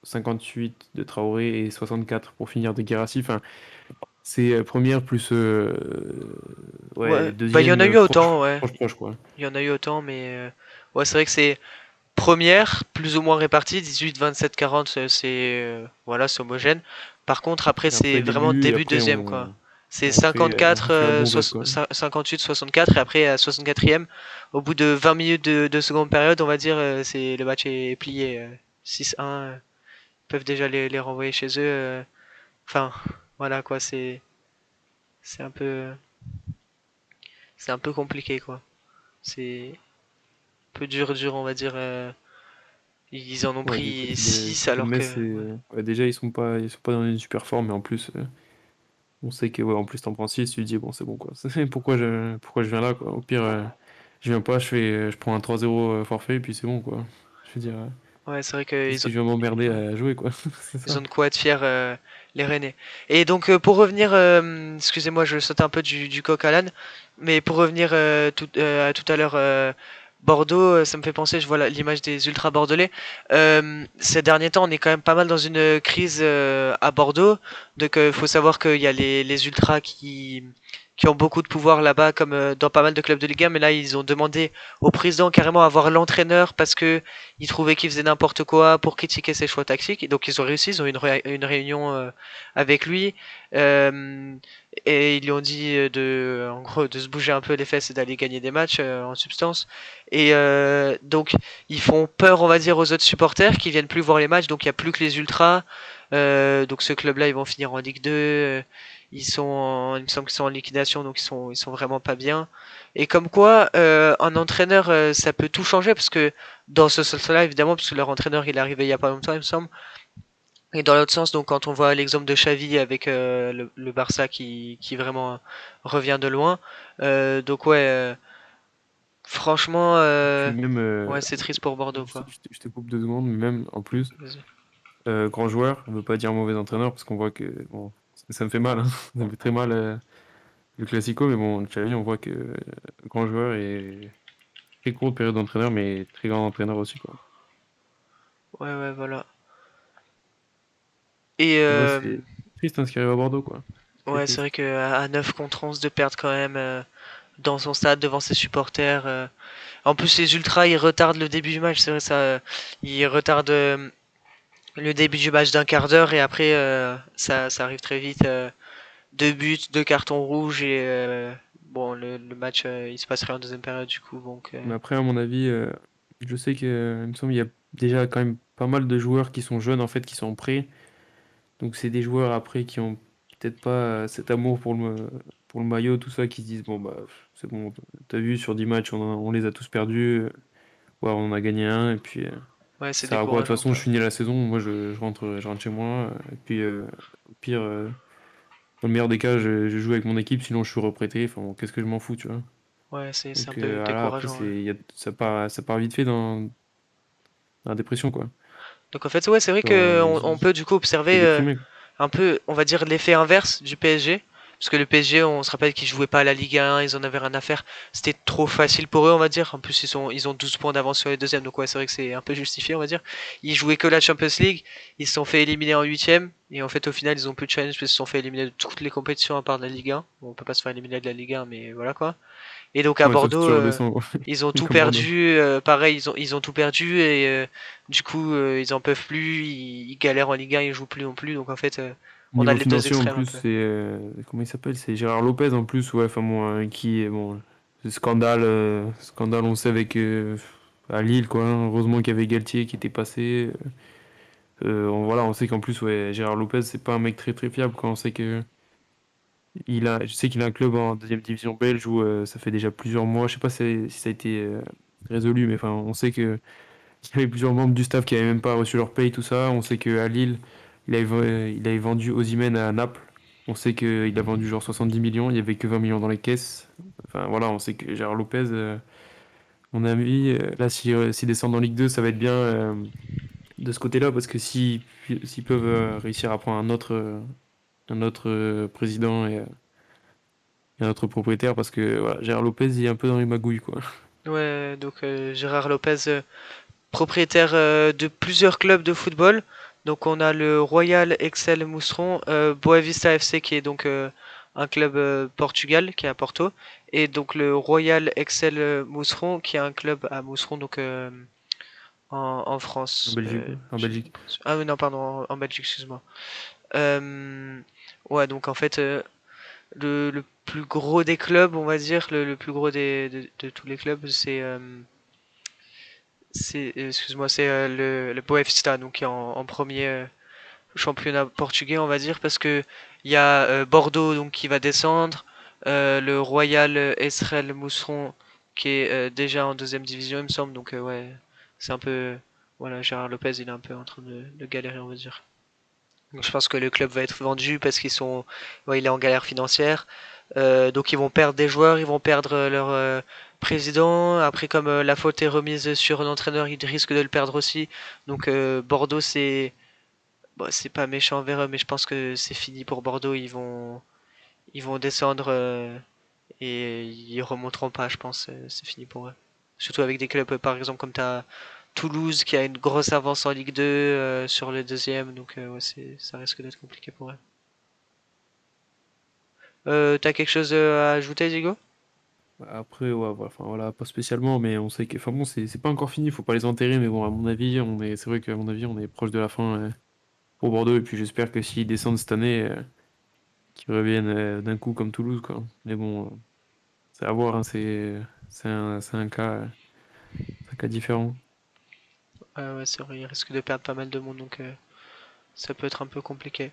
S2: 58 de Traoré et 64 pour finir de Guirassy. Enfin, C'est première plus
S1: Ouais,
S2: ouais,
S1: bah il y en
S2: deuxième
S1: a eu
S2: proche,
S1: autant, ouais.
S2: proche, proche, quoi.
S1: Il y en a eu autant, mais ouais, c'est vrai que c'est première, plus ou moins répartie, 18, 27, 40, c'est voilà, c'est homogène. Par contre, après,
S2: Et
S1: c'est
S2: après,
S1: vraiment
S2: début, et
S1: début
S2: après,
S1: deuxième, quoi. C'est
S2: on
S1: 54,
S2: fait la bourgade, quoi.
S1: 58, 64, et après, à 64e, au bout de 20 minutes de seconde période, on va dire, c'est le match est plié. 6-1, ils peuvent déjà les renvoyer chez eux. Enfin, voilà, quoi, c'est c'est un peu compliqué, quoi. C'est un peu dur, on va dire. Ils en ont
S2: Ouais,
S1: pris 6 alors
S2: Metz,
S1: que. Ouais.
S2: ouais, déjà, ils sont pas dans une super forme, mais en plus, on sait que, ouais, en plus, t'en prends 6, tu te dis, bon, c'est bon, quoi. Pourquoi je viens là, quoi. Au pire, je viens pas, je prends un 3-0 forfait, et puis c'est bon, quoi. Je veux dire,
S1: Ouais, c'est vrai
S2: qu'est-ce
S1: qu'ils ont,
S2: que je vais m'emmerder
S1: ouais,
S2: à jouer, quoi. C'est
S1: ils
S2: ça.
S1: ont de quoi être fiers, les Rennais. Et donc, pour revenir, excusez-moi, je saute un peu du coq à l'âne, mais pour revenir à tout à l'heure, Bordeaux, ça me fait penser, je vois l'image des ultras bordelais. Ces derniers temps, on est quand même pas mal dans une crise à Bordeaux. Donc, il faut savoir qu'il y a les ultras qui ont beaucoup de pouvoir là-bas, comme dans pas mal de clubs de Ligue 1, mais là, ils ont demandé au président carrément à voir l'entraîneur parce que ils trouvaient qu'il faisait n'importe quoi pour critiquer ses choix tactiques. Et donc ils ont réussi, ils ont eu une réunion avec lui euh, et ils lui ont dit en gros, de se bouger un peu les fesses et d'aller gagner des matchs en substance. Et donc ils font peur, on va dire, aux autres supporters qui viennent plus voir les matchs. Donc il y a plus que les ultras. Donc ce club-là, ils vont finir en Ligue 2. Il me semble qu'ils sont en liquidation, donc ils sont vraiment pas bien. Et comme quoi, un entraîneur, ça peut tout changer parce que dans ce sens-là, évidemment, parce que leur entraîneur, il est arrivé il y a pas longtemps, il me semble. Et dans l'autre sens, donc quand on voit l'exemple de Xavi avec le Barça qui vraiment revient de loin, donc ouais, franchement,
S2: Puis même,
S1: ouais, c'est triste pour Bordeaux, quoi.
S2: je te coupe 2 secondes, mais même, en plus,
S1: Vas-y.
S2: grand joueur, on veut pas dire mauvais entraîneur, parce qu'on voit que, bon, ça me fait mal, hein. Ça me fait très mal, le Classico, mais bon, Xavi, on voit que grand joueur et très courte période d'entraîneur, mais très grand entraîneur aussi, quoi.
S1: Ouais, ouais, voilà. Et
S2: Mais ouais, c'est triste, hein, ce qui arrive à Bordeaux, quoi. Très
S1: ouais, c'est vrai
S2: triste.
S1: que à 9 contre 11 de perdre quand même dans son stade devant ses supporters. En plus, les ultras, ils retardent le début du match, c'est vrai ça. Ils retardent le début du match d'un quart d'heure et après, ça arrive très vite. Deux buts, deux cartons rouges et bon, le match, il se passerait en deuxième période du coup. Donc,
S2: Mais après, à mon avis, je sais que, il me semble, il y a déjà quand même pas mal de joueurs qui sont jeunes, en fait, qui sont prêts. Donc, c'est des joueurs, après, qui ont peut-être pas cet amour pour le maillot, tout ça, qui se disent, bon, bah, c'est bon, t'as vu, sur 10 matchs, on les a tous perdus. Ouais, on a gagné un, et puis
S1: ouais, c'est
S2: ça sert à quoi? De toute
S1: décourageant
S2: façon,
S1: quoi.
S2: je finis la saison, moi je rentre chez moi, et puis au pire, dans le meilleur des cas, je joue avec mon équipe, sinon je suis reprêté, enfin bon, qu'est-ce que je m'en fous, tu vois?
S1: Ouais, c'est un
S2: Donc
S1: peu
S2: voilà, après,
S1: décourageant. Ouais.
S2: ça part vite fait dans la dépression, quoi.
S1: Donc en fait, ouais, c'est vrai
S2: Genre,
S1: que on peut du coup
S2: t'es
S1: observer
S2: déprimé, quoi.
S1: un peu, on va dire, l'effet inverse du PSG. Parce que le PSG, on se rappelle qu'ils jouaient pas à la Ligue 1, ils en avaient rien à faire. C'était trop facile pour eux, on va dire. En plus, ils ont 12 points d'avance sur les deuxièmes, donc ouais, c'est vrai que c'est un peu justifié, on va dire. Ils jouaient que la Champions League, ils se sont fait éliminer en huitième, et en fait, au final, ils ont plus de challenge, parce qu'ils se sont fait éliminer de toutes les compétitions à part de la Ligue 1. Bon, on peut pas se faire éliminer de la Ligue 1, mais voilà quoi. Et donc à
S2: Ouais, sauf si
S1: Bordeaux,
S2: tu redescends, quoi.
S1: ils ont tout
S2: Comme Bordeaux.
S1: perdu. Pareil, ils ont tout perdu et du coup, ils en peuvent plus. Ils galèrent en Ligue 1, ils jouent plus non plus. Donc en fait, on a
S2: Niveau
S1: les deux
S2: financier, en
S1: extrêmes un
S2: plus,
S1: peu.
S2: c'est, comment il s'appelle? C'est Gérard Lopez, en plus, ouais, enfin bon, qui est, bon, ce scandale, scandale, on sait, avec, à Lille, quoi, hein. Heureusement qu'il y avait Galtier qui était passé. Voilà, on sait qu'en plus, ouais, Gérard Lopez, c'est pas un mec très très fiable, quoi. On sait que je sais qu'il a un club en deuxième division belge où ça fait déjà plusieurs mois. Je sais pas si ça a été résolu, mais enfin, on sait que il y avait plusieurs membres du staff qui avaient même pas reçu leur paye, tout ça. On sait qu'à Lille, il avait vendu Osimhen à Naples. On sait qu'il a vendu genre 70 millions, il y avait que 20 millions dans les caisses. Enfin voilà, on sait que Gérard Lopez, mon ami, là, s'ils descendent en Ligue 2, ça va être bien de ce côté-là, parce que s'ils peuvent réussir à prendre un autre président et un autre propriétaire, parce que voilà, Gérard Lopez, il est un peu dans les magouilles, quoi.
S1: Ouais, donc Gérard Lopez, propriétaire de plusieurs clubs de football, Donc on a le Royal Excel Mousseron, Boavista FC qui est donc un club Portugal qui est à Porto, et donc le Royal Excel Mousseron qui est un club à Mousseron donc en
S2: En
S1: France.
S2: Belgique, ouais. En Belgique.
S1: Ah oui, non pardon, en Belgique, excuse-moi. Euh, ouais, donc en fait le plus gros des clubs, on va dire, le plus gros de tous les clubs, excuse-moi, c'est le Boavista donc qui est en premier championnat portugais, on va dire, parce que il y a Bordeaux donc qui va descendre, le Royal Estrel Mousseron qui est déjà en deuxième division, il me semble. Donc ouais, c'est un peu voilà, Gérard Lopez, il est un peu en train de galérer, on va dire. Donc je pense que le club va être vendu parce qu'ils sont, ouais, il est en galère financière. Donc ils vont perdre des joueurs, ils vont perdre leur président. Après, comme la faute est remise sur l'entraîneur, ils risquent de le perdre aussi. Donc Bordeaux, c'est bon, c'est pas méchant envers eux, mais je pense que c'est fini pour Bordeaux. Ils vont descendre et ils remonteront pas, je pense. C'est fini pour eux. Surtout avec des clubs, par exemple, comme t'as Toulouse qui a une grosse avance en Ligue 2 sur le deuxième, donc ouais, ça risque d'être compliqué pour eux. T'as quelque chose à ajouter, Diego?
S2: Après, ouais, voilà, enfin, voilà, pas spécialement, mais on sait que, enfin bon, c'est pas encore fini, faut pas les enterrer, mais bon, à mon avis, c'est vrai qu'à mon avis, on est proche de la fin pour Bordeaux, et puis j'espère que s'ils descendent cette année, qu'ils reviennent d'un coup comme Toulouse, quoi. Mais bon, c'est à voir, hein, c'est un cas différent.
S1: Ouais, c'est vrai, ils risquent de perdre pas mal de monde, donc ça peut être un peu compliqué.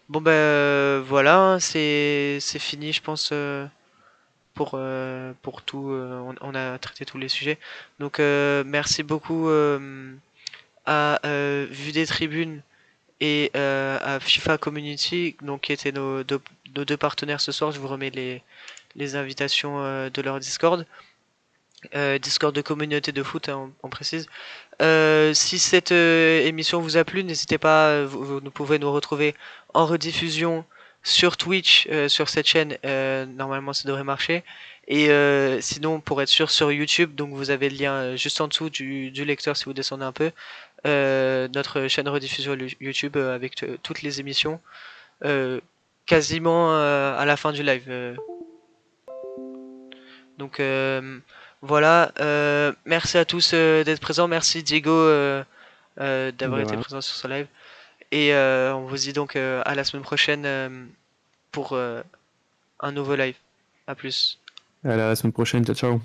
S1: Bon ben voilà, hein, c'est fini, je pense. Pour tout. On a traité tous les sujets. Donc merci beaucoup à Vue des Tribunes et à FIFA Community, donc qui étaient nos deux partenaires ce soir. Je vous remets les invitations de leur Discord. Discord de communauté de foot, hein, on précise. Si cette émission vous a plu, n'hésitez pas, vous pouvez nous retrouver en rediffusion sur Twitch, sur cette chaîne, normalement ça devrait marcher. Et sinon, pour être sûr, sur YouTube, donc vous avez le lien juste en dessous du lecteur si vous descendez un peu, notre chaîne rediffusion YouTube avec toutes les émissions, euh, quasiment à la fin du live. Donc voilà, merci à tous d'être présents, merci Diego d'avoir
S2: De
S1: été
S2: rien.
S1: présent sur ce live. Et on vous dit donc à la semaine prochaine pour un nouveau live. À plus.
S2: À la semaine prochaine, ciao, ciao.